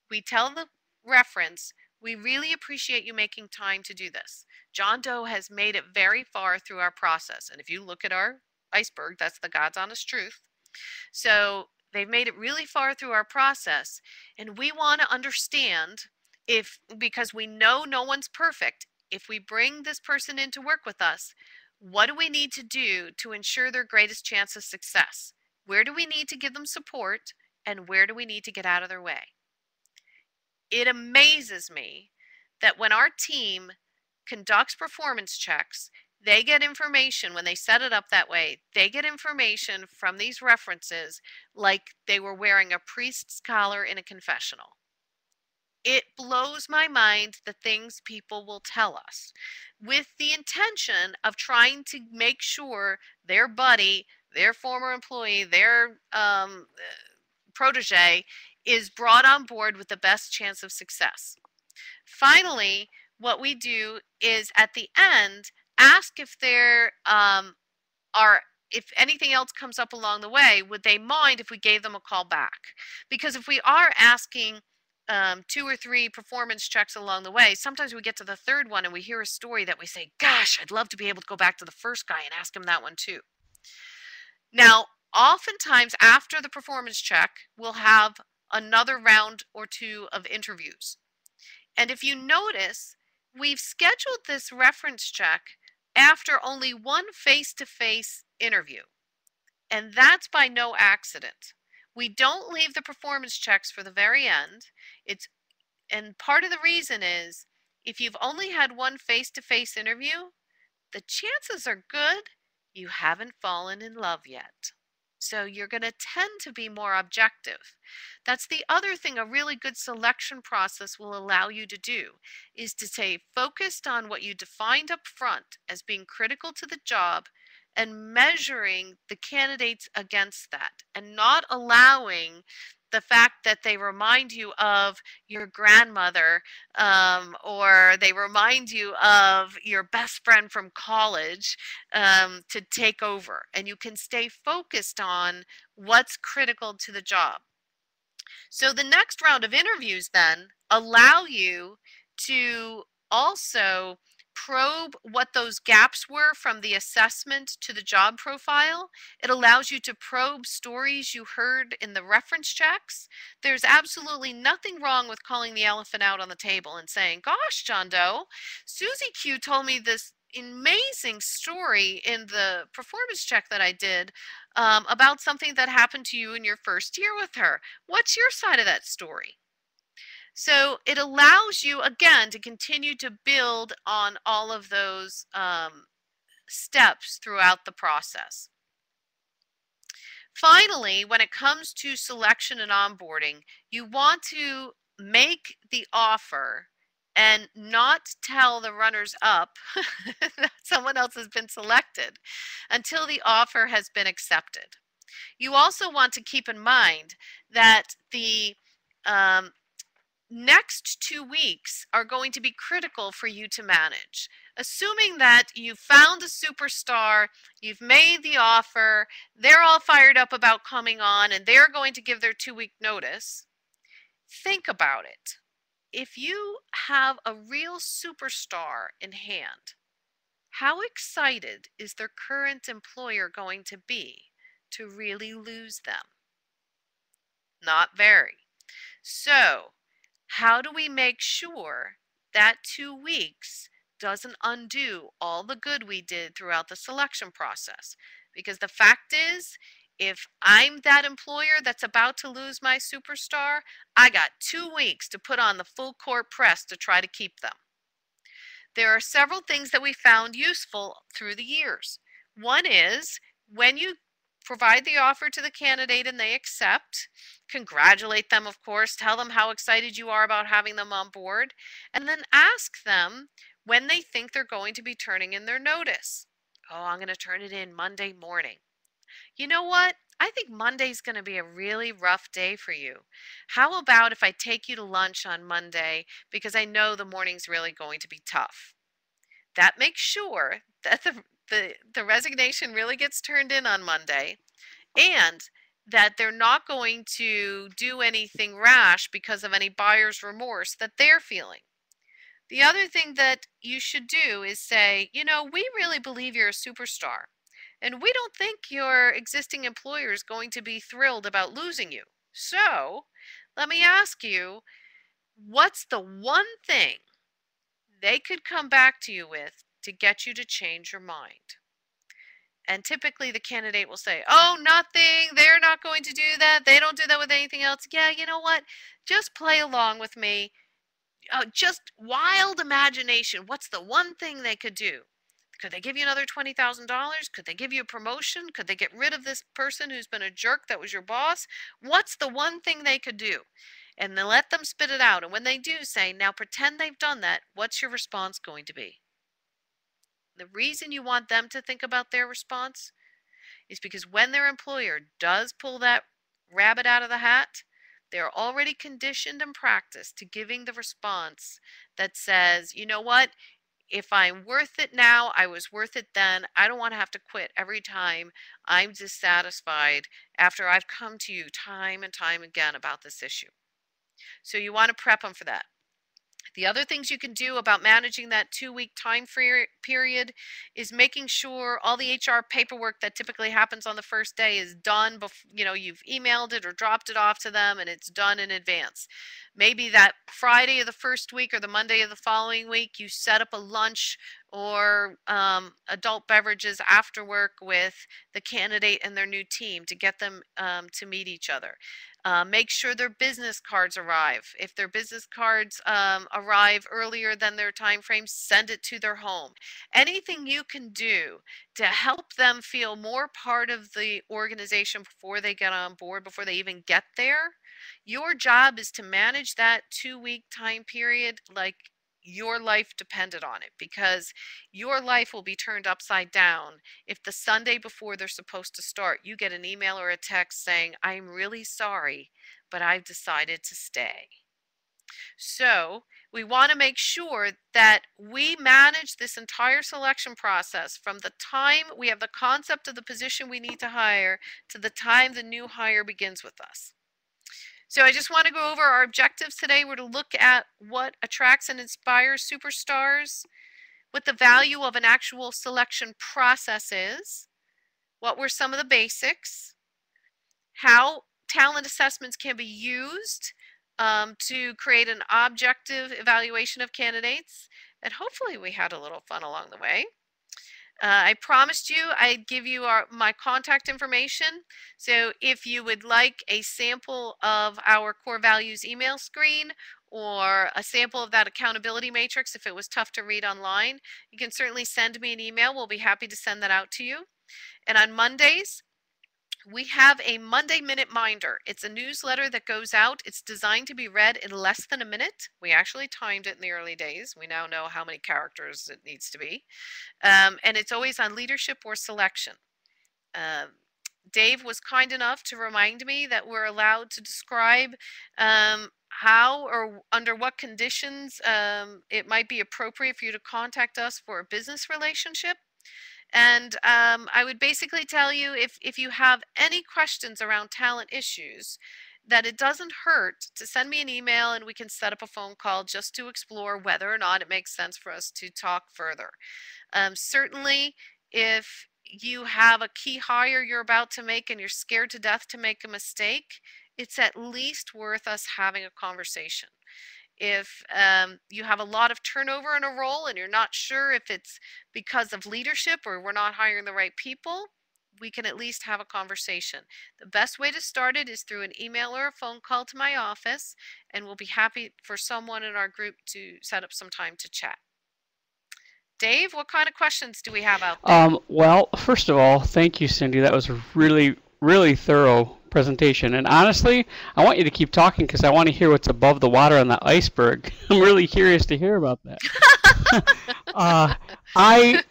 We tell the reference, we really appreciate you making time to do this. John Doe has made it very far through our process. And if you look at our iceberg, that's the God's honest truth. So they've made it really far through our process. And we want to understand because we know no one's perfect, if we bring this person in to work with us, what do we need to do to ensure their greatest chance of success? Where do we need to give them support, and where do we need to get out of their way? It amazes me that when our team conducts performance checks, they get information when they set it up that way. They get information from these references like they were wearing a priest's collar in a confessional. It blows my mind the things people will tell us with the intention of trying to make sure their buddy, their former employee, their protege is brought on board with the best chance of success. Finally, what we do is at the end, ask if there if anything else comes up along the way, would they mind if we gave them a call back? Because if we are asking 2 or 3 performance checks along the way, sometimes we get to the third one and we hear a story that we say, gosh, I'd love to be able to go back to the first guy and ask him that one too. Now, oftentimes after the performance check, we'll have another round or 2 of interviews. And if you notice, we've scheduled this reference check after only one face-to-face interview. And that's by no accident. We don't leave the performance checks for the very end. It's And part of the reason is if you've only had one face-to-face interview, the chances are good you haven't fallen in love yet. So you're going to tend to be more objective. That's the other thing a really good selection process will allow you to do, is to stay focused on what you defined up front as being critical to the job and measuring the candidates against that, and not allowing the fact that they remind you of your grandmother, or they remind you of your best friend from college, to take over. And you can stay focused on what's critical to the job. So the next round of interviews then allow you to also probe what those gaps were from the assessment to the job profile. It allows you to probe stories you heard in the reference checks. There's absolutely nothing wrong with calling the elephant out on the table and saying, gosh, John Doe, Susie Q told me this amazing story in the performance check that I did, about something that happened to you in your first year with her. What's your side of that story? So it allows you, again, to continue to build on all of those steps throughout the process. Finally, when it comes to selection and onboarding, you want to make the offer and not tell the runners up that someone else has been selected until the offer has been accepted. You also want to keep in mind that the next 2 weeks are going to be critical for you to manage. Assuming that you've found a superstar, you've made the offer, they're all fired up about coming on, and they're going to give their 2-week notice, think about it. If you have a real superstar in hand, how excited is their current employer going to be to really lose them? Not very. So, how do we make sure that 2 weeks doesn't undo all the good we did throughout the selection process? Because the fact is, if I'm that employer that's about to lose my superstar, I got 2 weeks to put on the full court press to try to keep them. There are several things that we found useful through the years. One is when you provide the offer to the candidate and they accept, congratulate them, of course, tell them how excited you are about having them on board, and then ask them when they think they're going to be turning in their notice. Oh, I'm going to turn it in Monday morning. You know what? I think Monday's going to be a really rough day for you. How about if I take you to lunch on Monday, because I know the morning's really going to be tough? That makes sure that the resignation really gets turned in on Monday, and that they're not going to do anything rash because of any buyer's remorse that they're feeling. The other thing that you should do is say, you know, we really believe you're a superstar, and we don't think your existing employer is going to be thrilled about losing you. So let me ask you, what's the one thing they could come back to you with to get you to change your mind? And typically the candidate will say, oh, nothing, they're not going to do that, they don't do that with anything else. Yeah, you know what? Just play along with me. Just wild imagination. What's the one thing they could do? Could they give you another $20,000? Could they give you a promotion? Could they get rid of this person who's been a jerk that was your boss? What's the one thing they could do? And then let them spit it out. And when they do, say, now pretend they've done that. What's your response going to be? The reason you want them to think about their response is because when their employer does pull that rabbit out of the hat, they're already conditioned and practiced to giving the response that says, you know what, if I'm worth it now, I was worth it then. I don't want to have to quit every time I'm dissatisfied after I've come to you time and time again about this issue. So you want to prep them for that. The other things you can do about managing that 2-week time period is making sure all the HR paperwork that typically happens on the first day is done before, you know, you've emailed it or dropped it off to them and it's done in advance. Maybe that Friday of the first week or the Monday of the following week, you set up a lunch or adult beverages after work with the candidate and their new team to get them to meet each other. Make sure their business cards arrive. If their business cards arrive earlier than their time frame, send it to their home. Anything you can do to help them feel more part of the organization before they get on board, before they even get there. Your job is to manage that 2-week time period like your life depended on it, because your life will be turned upside down if the Sunday before they're supposed to start, you get an email or a text saying, "I'm really sorry, but I've decided to stay." So we want to make sure that we manage this entire selection process from the time we have the concept of the position we need to hire to the time the new hire begins with us. So I just want to go over our objectives today. We're to look at what attracts and inspires superstars, what the value of an actual selection process is, what were some of the basics, how talent assessments can be used to create an objective evaluation of candidates, and hopefully we had a little fun along the way. I promised you I'd give you my contact information. So if you would like a sample of our core values email screen or a sample of that accountability matrix, if it was tough to read online, you can certainly send me an email. We'll be happy to send that out to you. And on Mondays, we have a Monday Minute Minder. It's a newsletter that goes out. It's designed to be read in less than a minute. We actually timed it in the early days. We now know how many characters it needs to be. And it's always on leadership or selection. Dave was kind enough to remind me that we're allowed to describe how or under what conditions it might be appropriate for you to contact us for a business relationship. And I would basically tell you, if you have any questions around talent issues, that it doesn't hurt to send me an email and we can set up a phone call just to explore whether or not it makes sense for us to talk further. Certainly, if you have a key hire you're about to make and you're scared to death to make a mistake, it's at least worth us having a conversation. If you have a lot of turnover in a role and you're not sure if it's because of leadership or we're not hiring the right people, we can at least have a conversation. The best way to start it is through an email or a phone call to my office, and we'll be happy for someone in our group to set up some time to chat. Dave, what kind of questions do we have out there? Well, first of all, thank you, Cindy. That was a really, really thorough presentation. And honestly, I want you to keep talking because I want to hear what's above the water on the iceberg. I'm really curious to hear about that. I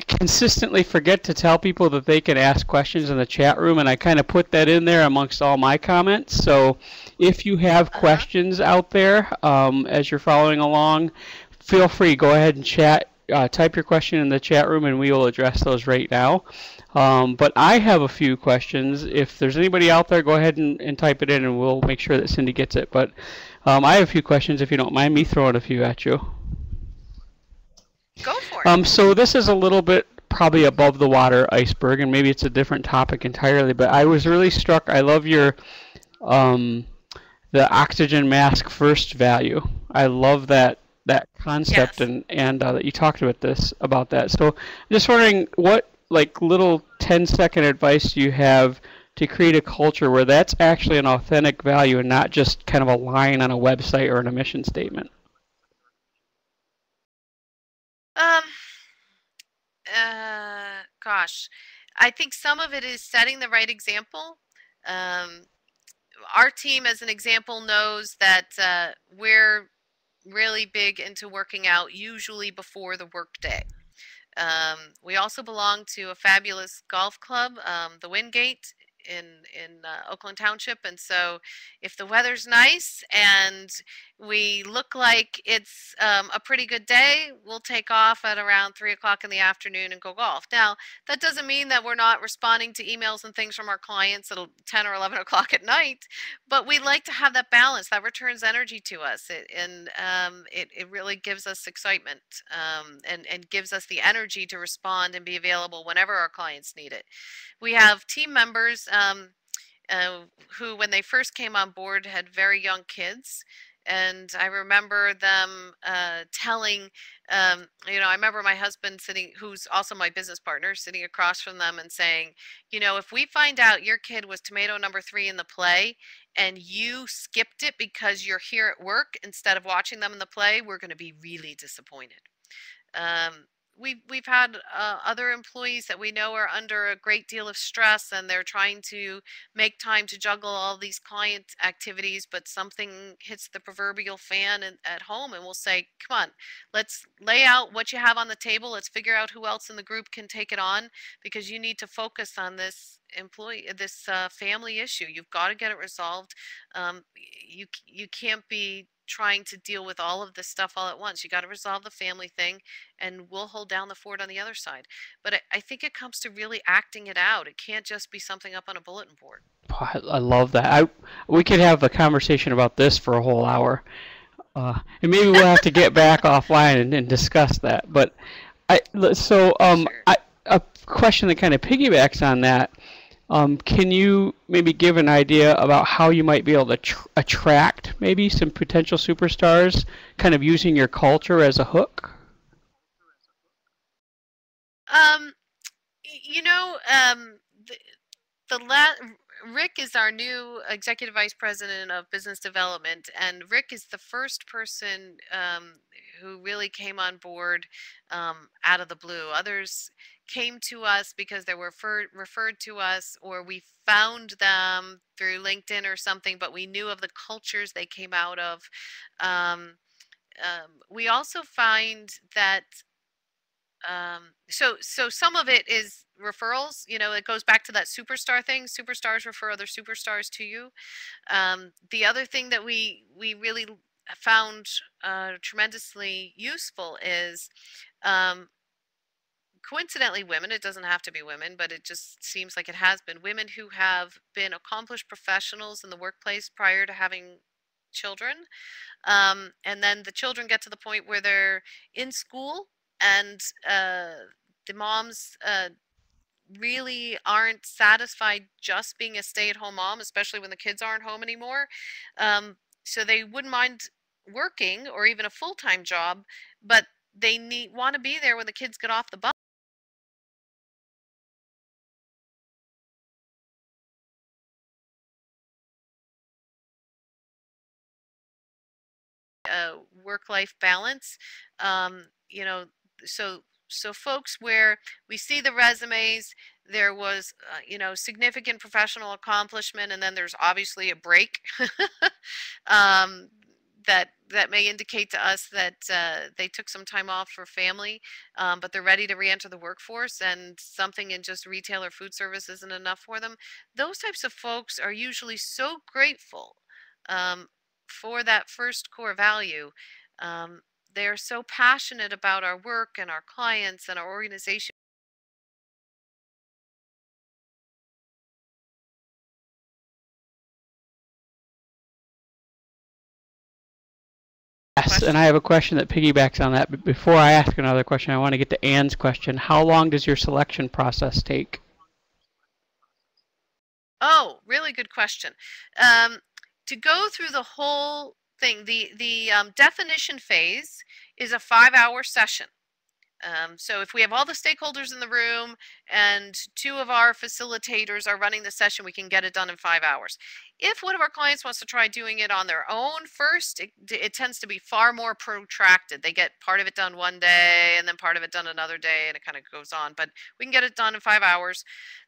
consistently forget to tell people that they can ask questions in the chat room, and I kind of put that in there amongst all my comments. So if you have questions out there as you're following along, feel free. Go ahead and chat. Type your question in the chat room, and we will address those right now. But I have a few questions. If there's anybody out there, go ahead and type it in, and we'll make sure that Cindy gets it. But I have a few questions, if you don't mind me throwing a few at you. Go for it. So this is a little bit probably above the water iceberg, and maybe it's a different topic entirely. But I was really struck. I love your the oxygen mask first value. I love that concept, Yes. and that you talked about that. So I'm just wondering what little 10-second advice do you have to create a culture where that's actually an authentic value and not just kind of a line on a website or in a mission statement? Um, Gosh, I think some of it is setting the right example. Um, our team, as an example, knows that we're really big into working out usually before the workday. We also belong to a fabulous golf club, the Wingate in Oakland Township, and so if the weather's nice and we look like it's a pretty good day, we'll take off at around 3 o'clock in the afternoon and go golf. Now, that doesn't mean that we're not responding to emails and things from our clients at 10 or 11 o'clock at night, but we like to have that balance that returns energy to us, it really gives us excitement, and gives us the energy to respond and be available whenever our clients need it. We have team members who, when they first came on board, had very young kids. And I remember them telling, I remember my husband sitting, who's also my business partner, sitting across from them and saying, if we find out your kid was tomato number 3 in the play and you skipped it because you're here at work instead of watching them in the play, we're going to be really disappointed. Um, we've had other employees that we know are under a great deal of stress, and they're trying to make time to juggle all these client activities, but something hits the proverbial fan at home, and we'll say, come on, let's lay out what you have on the table. Let's figure out who else in the group can take it on, because you need to focus on this family issue. You've got to get it resolved. You can't be trying to deal with all of this stuff all at once. You got to resolve the family thing, and we'll hold down the fort on the other side. But I think it comes to really acting it out. It can't just be something up on a bulletin board. I love that. We could have a conversation about this for a whole hour, and maybe we'll have to get back offline and discuss that. But Sure. a question that kind of piggybacks on that. Can you maybe give an idea about how you might be able to attract maybe some potential superstars, kind of using your culture as a hook? Um, you know, the, the la- Rick is our new executive vice president of business development, and Rick is the first person who really came on board out of the blue. Others came to us because they were referred to us, or we found them through LinkedIn or something, but we knew of the cultures they came out of. Um, we also find that so some of it is referrals. It goes back to that superstar thing. Superstars refer other superstars to you. The other thing that we really found tremendously useful is um, coincidentally women. It doesn't have to be women, but it just seems like it has been women who have been accomplished professionals in the workplace prior to having children, and then the children get to the point where they're in school, and the moms really aren't satisfied just being a stay-at-home mom, especially when the kids aren't home anymore. So they wouldn't mind working or even a full-time job, but they want to be there when the kids get off the bus. Work-life balance. Um, you know, so folks where we see the resumes, there was significant professional accomplishment, and then there's obviously a break um, that may indicate to us that they took some time off for family, but they're ready to re-enter the workforce, and something in just retail or food service isn't enough for them. Those types of folks are usually so grateful um, for that first core value. Um, they're so passionate about our work and our clients and our organization. Yes, and I Question? have a question that piggybacks on that. But before I ask another question, I want to get to Anne's question. How long does your selection process take? Oh, really good question. Um, to go through the whole thing, the definition phase is a 5-hour session. So if we have all the stakeholders in the room and 2 of our facilitators are running the session, we can get it done in 5 hours. If one of our clients wants to try doing it on their own first, it tends to be far more protracted. They get part of it done one day and then part of it done another day, and it kind of goes on. But we can get it done in 5 hours.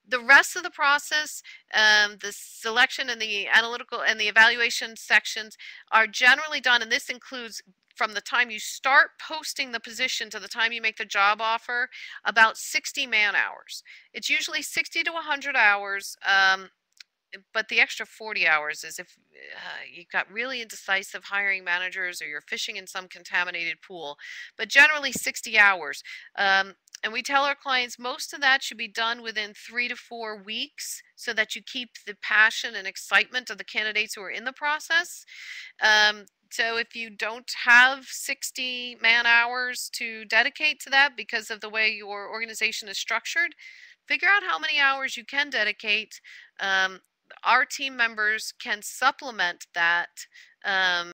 The rest of the process, the selection and the analytical and the evaluation sections are generally done, and this includes from the time you start posting the position to the time you make the job offer, about 60 man hours. It's usually 60 to 100 hours, but the extra 40 hours is if you've got really indecisive hiring managers or you're fishing in some contaminated pool, but generally 60 hours. And we tell our clients most of that should be done within 3 to 4 weeks so that you keep the passion and excitement of the candidates who are in the process. So if you don't have 60 man hours to dedicate to that because of the way your organization is structured, figure out how many hours you can dedicate. Um, our team members can supplement that. Um,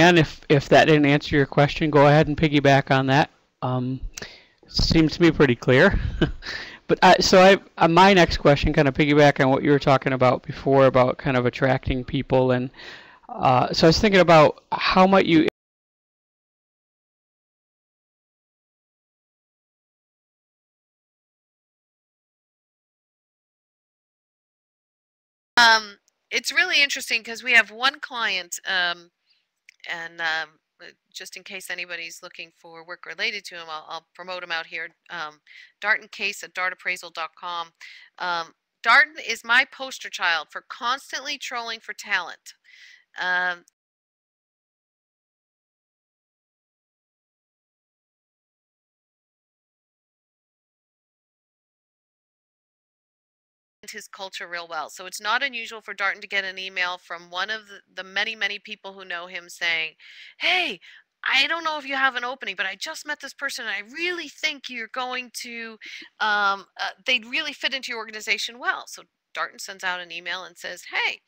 Dan, if that didn't answer your question, go ahead and piggyback on that. Seems to be pretty clear. But my next question kind of piggyback on what you were talking about before about kind of attracting people, and so I was thinking about how might you. It's really interesting because we have one client, and just in case anybody's looking for work related to him, I'll promote him out here. Darton Case at dartappraisal.com. Darton is my poster child for constantly trolling for talent. His culture real well. So it's not unusual for Darton to get an email from one of the many, many people who know him saying, hey, I don't know if you have an opening, but I just met this person and I really think you're going to, they'd really fit into your organization well. So Darton sends out an email and says, hey,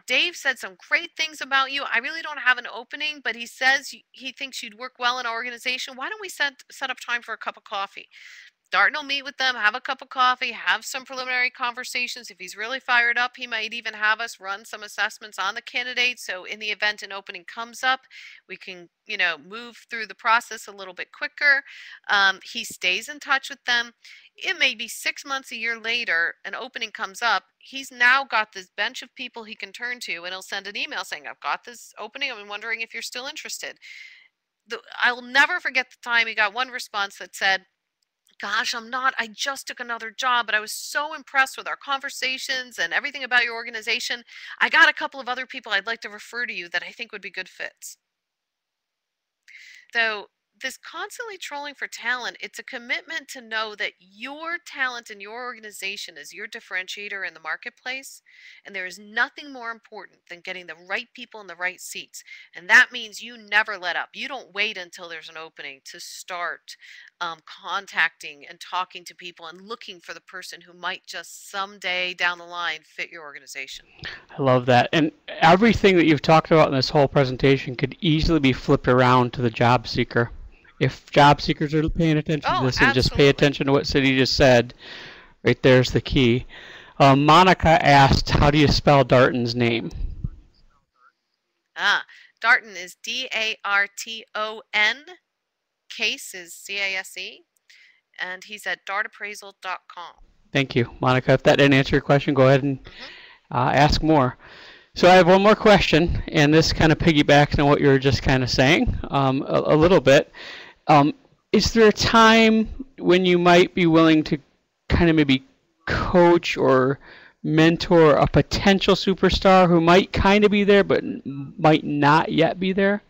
Dave said some great things about you. I really don't have an opening, but he says he thinks you'd work well in our organization. Why don't we set up time for a cup of coffee? Darton will meet with them, have a cup of coffee, have some preliminary conversations. If he's really fired up, he might even have us run some assessments on the candidate. So in the event an opening comes up, we can, move through the process a little bit quicker. He stays in touch with them. It may be 6 months, a year later, an opening comes up. He's now got this bench of people he can turn to, and he'll send an email saying, I've got this opening. I'm wondering if you're still interested. I'll never forget the time he got one response that said, gosh, I'm not. I just took another job, but I was so impressed with our conversations and everything about your organization. I got a couple of other people I'd like to refer to you that I think would be good fits. So this constantly trolling for talent, it's a commitment to know that your talent in your organization is your differentiator in the marketplace. And there is nothing more important than getting the right people in the right seats. And that means you never let up. You don't wait until there's an opening to start contacting and talking to people and looking for the person who might just someday down the line fit your organization. I love that. And everything that you've talked about in this whole presentation could easily be flipped around to the job seeker. If job seekers are paying attention to this and just pay attention to what Cindy just said, right there's the key. Monica asked, how do you spell Darton's name? Darton is D-A-R-T-O-N. Case is C-A-S-E. And he's at dartappraisal.com. Thank you, Monica. If that didn't answer your question, go ahead and ask more. So I have one more question, and this kind of piggybacks on what you were just kind of saying a little bit. Is there a time when you might be willing to kind of maybe coach or mentor a potential superstar who might kind of be there but might not yet be there?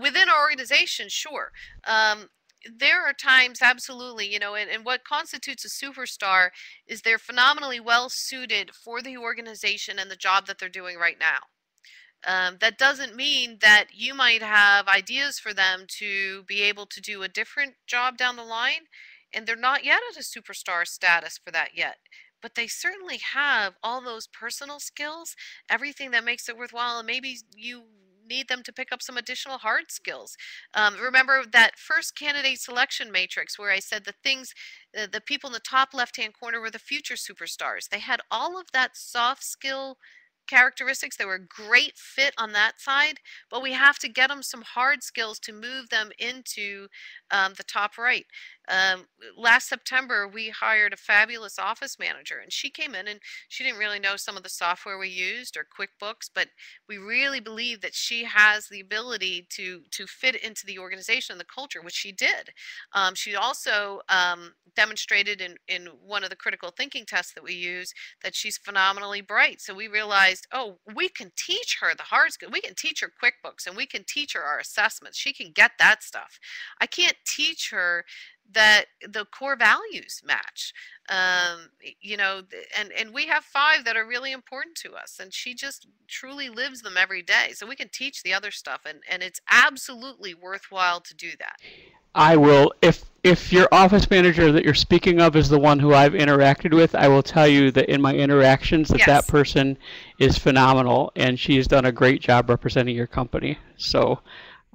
Within our organization, sure. There are times, absolutely, and what constitutes a superstar is they're phenomenally well suited for the organization and the job that they're doing right now. That doesn't mean that you might have ideas for them to be able to do a different job down the line, and they're not yet at a superstar status for that yet. But they certainly have all those personal skills, everything that makes it worthwhile, and maybe you need them to pick up some additional hard skills. Remember that first candidate selection matrix where I said the people in the top left-hand corner were the future superstars. They had all of that soft skill characteristics. They were a great fit on that side, but we have to get them some hard skills to move them into the top right. Last September, we hired a fabulous office manager, and she came in and she didn't really know some of the software we used or QuickBooks, but we really believe that she has the ability to fit into the organization and the culture, which she did. She also demonstrated in one of the critical thinking tests that we use that she's phenomenally bright. So we realized, oh, we can teach her the hard skills. We can teach her QuickBooks, and we can teach her our assessments. She can get that stuff. I can't teach her that the core values match. And we have 5 that are really important to us, and she just truly lives them every day. So we can teach the other stuff, and it's absolutely worthwhile to do that. I will, if your office manager that you're speaking of is the one who I've interacted with, I will tell you that in my interactions that Yes. person is phenomenal and she has done a great job representing your company. So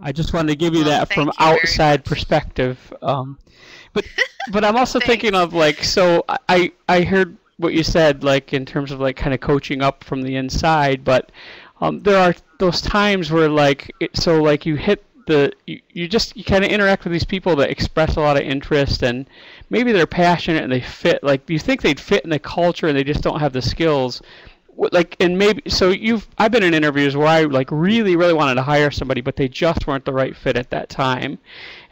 I just wanted to give you Well, that from thank you very outside much. perspective. But I'm also thinking Thanks. of like, so I heard what you said, like in terms of like kind of coaching up from the inside, but there are those times where so like you hit you kind of interact with these people that express a lot of interest, and maybe they're passionate and they fit, like you think they'd fit in the culture and they just don't have the skills. Like, and maybe so I've been in interviews where I like really wanted to hire somebody, but they just weren't the right fit at that time,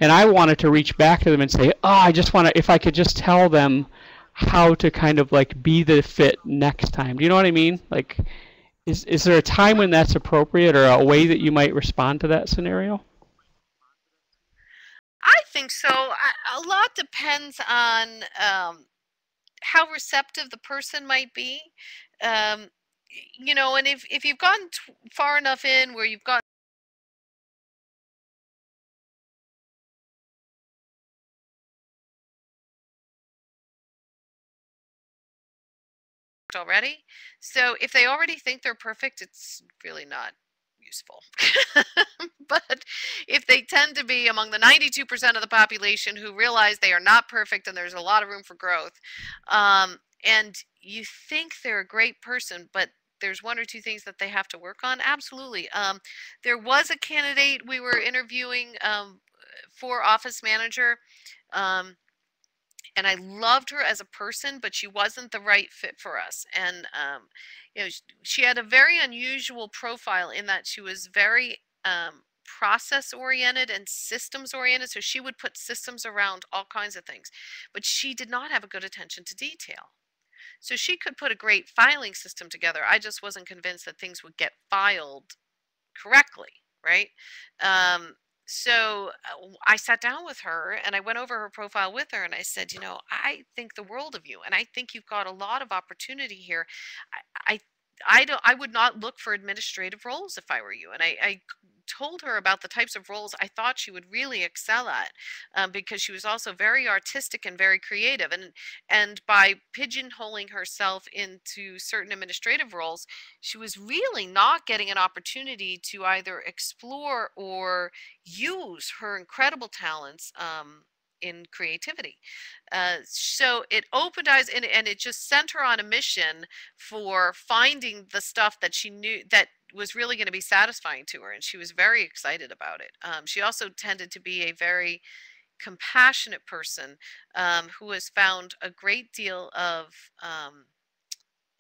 and I wanted to reach back to them and say, oh, I just want to, if I could just tell them how to kind of like be the fit next time. Do you know what I mean? Like, is there a time when that's appropriate, or a way that you might respond to that scenario? I think so. A lot depends on how receptive the person might be. Um, and if you've gotten far enough in where you've got already, so if they already think they're perfect, it's really not useful. But if they tend to be among the 92% of the population who realize they are not perfect and there's a lot of room for growth, and you think they're a great person, but there's 1 or 2 things that they have to work on, absolutely. There was a candidate we were interviewing for office manager. Um, and I loved her as a person, but she wasn't the right fit for us. And she had a very unusual profile in that she was very process oriented and systems oriented. So she would put systems around all kinds of things, but she did not have a good attention to detail. So she could put a great filing system together. I just wasn't convinced that things would get filed correctly, right? Um, so I sat down with her and I went over her profile with her and I said, I think the world of you, and I think you've got a lot of opportunity here. I, I, I would not look for administrative roles if I were you. And I told her about the types of roles I thought she would really excel at, because she was also very artistic and very creative. And by pigeonholing herself into certain administrative roles, she was really not getting an opportunity to either explore or use her incredible talents in creativity. So it opened eyes, and it just sent her on a mission for finding the stuff that she knew that was really going to be satisfying to her, and she was very excited about it. She also tended to be a very compassionate person, who has found a great deal of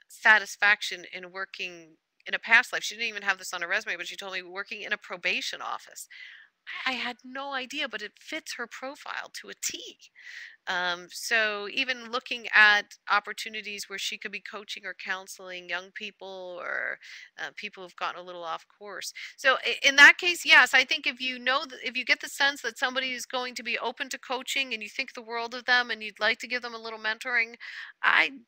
satisfaction in working in a past life. She didn't even have this on her resume, but she told me working in a probation office. I had no idea, but it fits her profile to a T. So even looking at opportunities where she could be coaching or counseling young people, or people who've gotten a little off course. So in that case, yes, I think if you get the sense that somebody is going to be open to coaching and you think the world of them and you'd like to give them a little mentoring,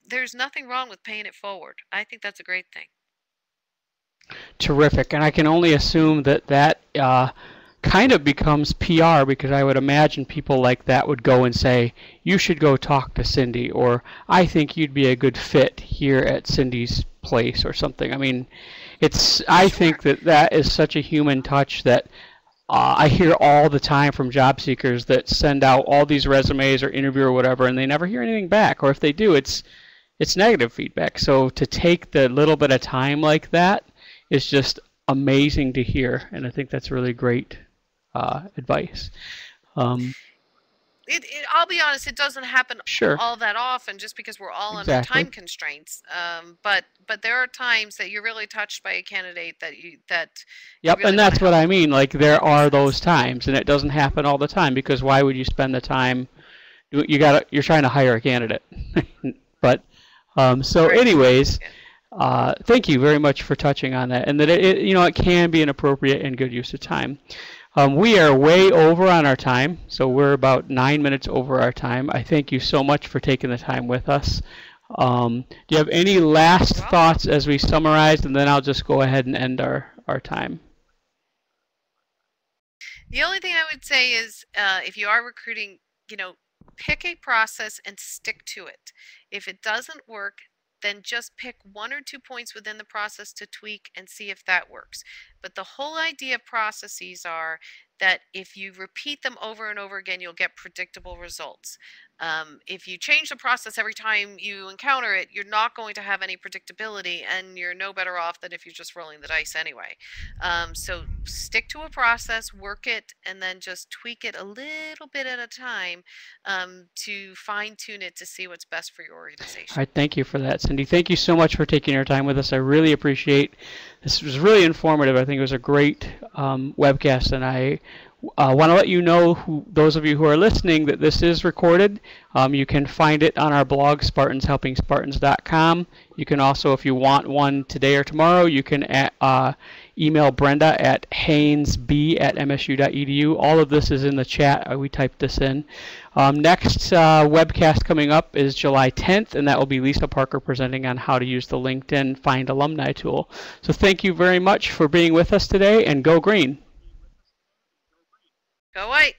there's nothing wrong with paying it forward. I think that's a great thing. Terrific. And I can only assume that kind of becomes PR, because I would imagine people like that would go and say, you should go talk to Cindy, or I think you'd be a good fit here at Cindy's place, or something. I mean, I Sure. think that is such a human touch that I hear all the time from job seekers that send out all these resumes or interview or whatever, and they never hear anything back. Or if they do, it's negative feedback. So to take the little bit of time like that is just amazing to hear, and I think that's really great advice. Um, I'll be honest, it doesn't happen sure, all that often, just because we're all under exactly. time constraints. But there are times that you're really touched by a candidate that you Yep, really and want to that's what help I them mean. Like, there make are sense. those times, and it doesn't happen all the time, because why would you spend the time? You're trying to hire a candidate. But so, Right. anyways, Yeah. thank you very much for touching on that, and that it can be an appropriate and good use of time. We are way over on our time, so we're about 9 minutes over our time. I thank you so much for taking the time with us. Do you have any last You're welcome. thoughts as we summarize, and then I'll just go ahead and end our time? The only thing I would say is if you are recruiting, pick a process and stick to it. If it doesn't work, then just pick 1 or 2 points within the process to tweak and see if that works. But the whole idea of processes are that if you repeat them over and over again, you'll get predictable results. If you change the process every time you encounter it, you're not going to have any predictability, and you're no better off than if you're just rolling the dice anyway. So stick to a process, work it, and then just tweak it a little bit at a time to fine tune it to see what's best for your All organization. right, thank you for that, Cindy. Thank you so much for taking your time with us. I really appreciate this. Was really informative. I think it was a great webcast, and I want to let you know, those of you who are listening, that this is recorded. You can find it on our blog, SpartansHelpingSpartans.com. You can also, if you want one today or tomorrow, you can email Brenda at haynesb@msu.edu. All of this is in the chat. We typed this in. Next webcast coming up is July 10th, and that will be Lisa Parker presenting on how to use the LinkedIn Find Alumni tool. So thank you very much for being with us today, and go green. Go White!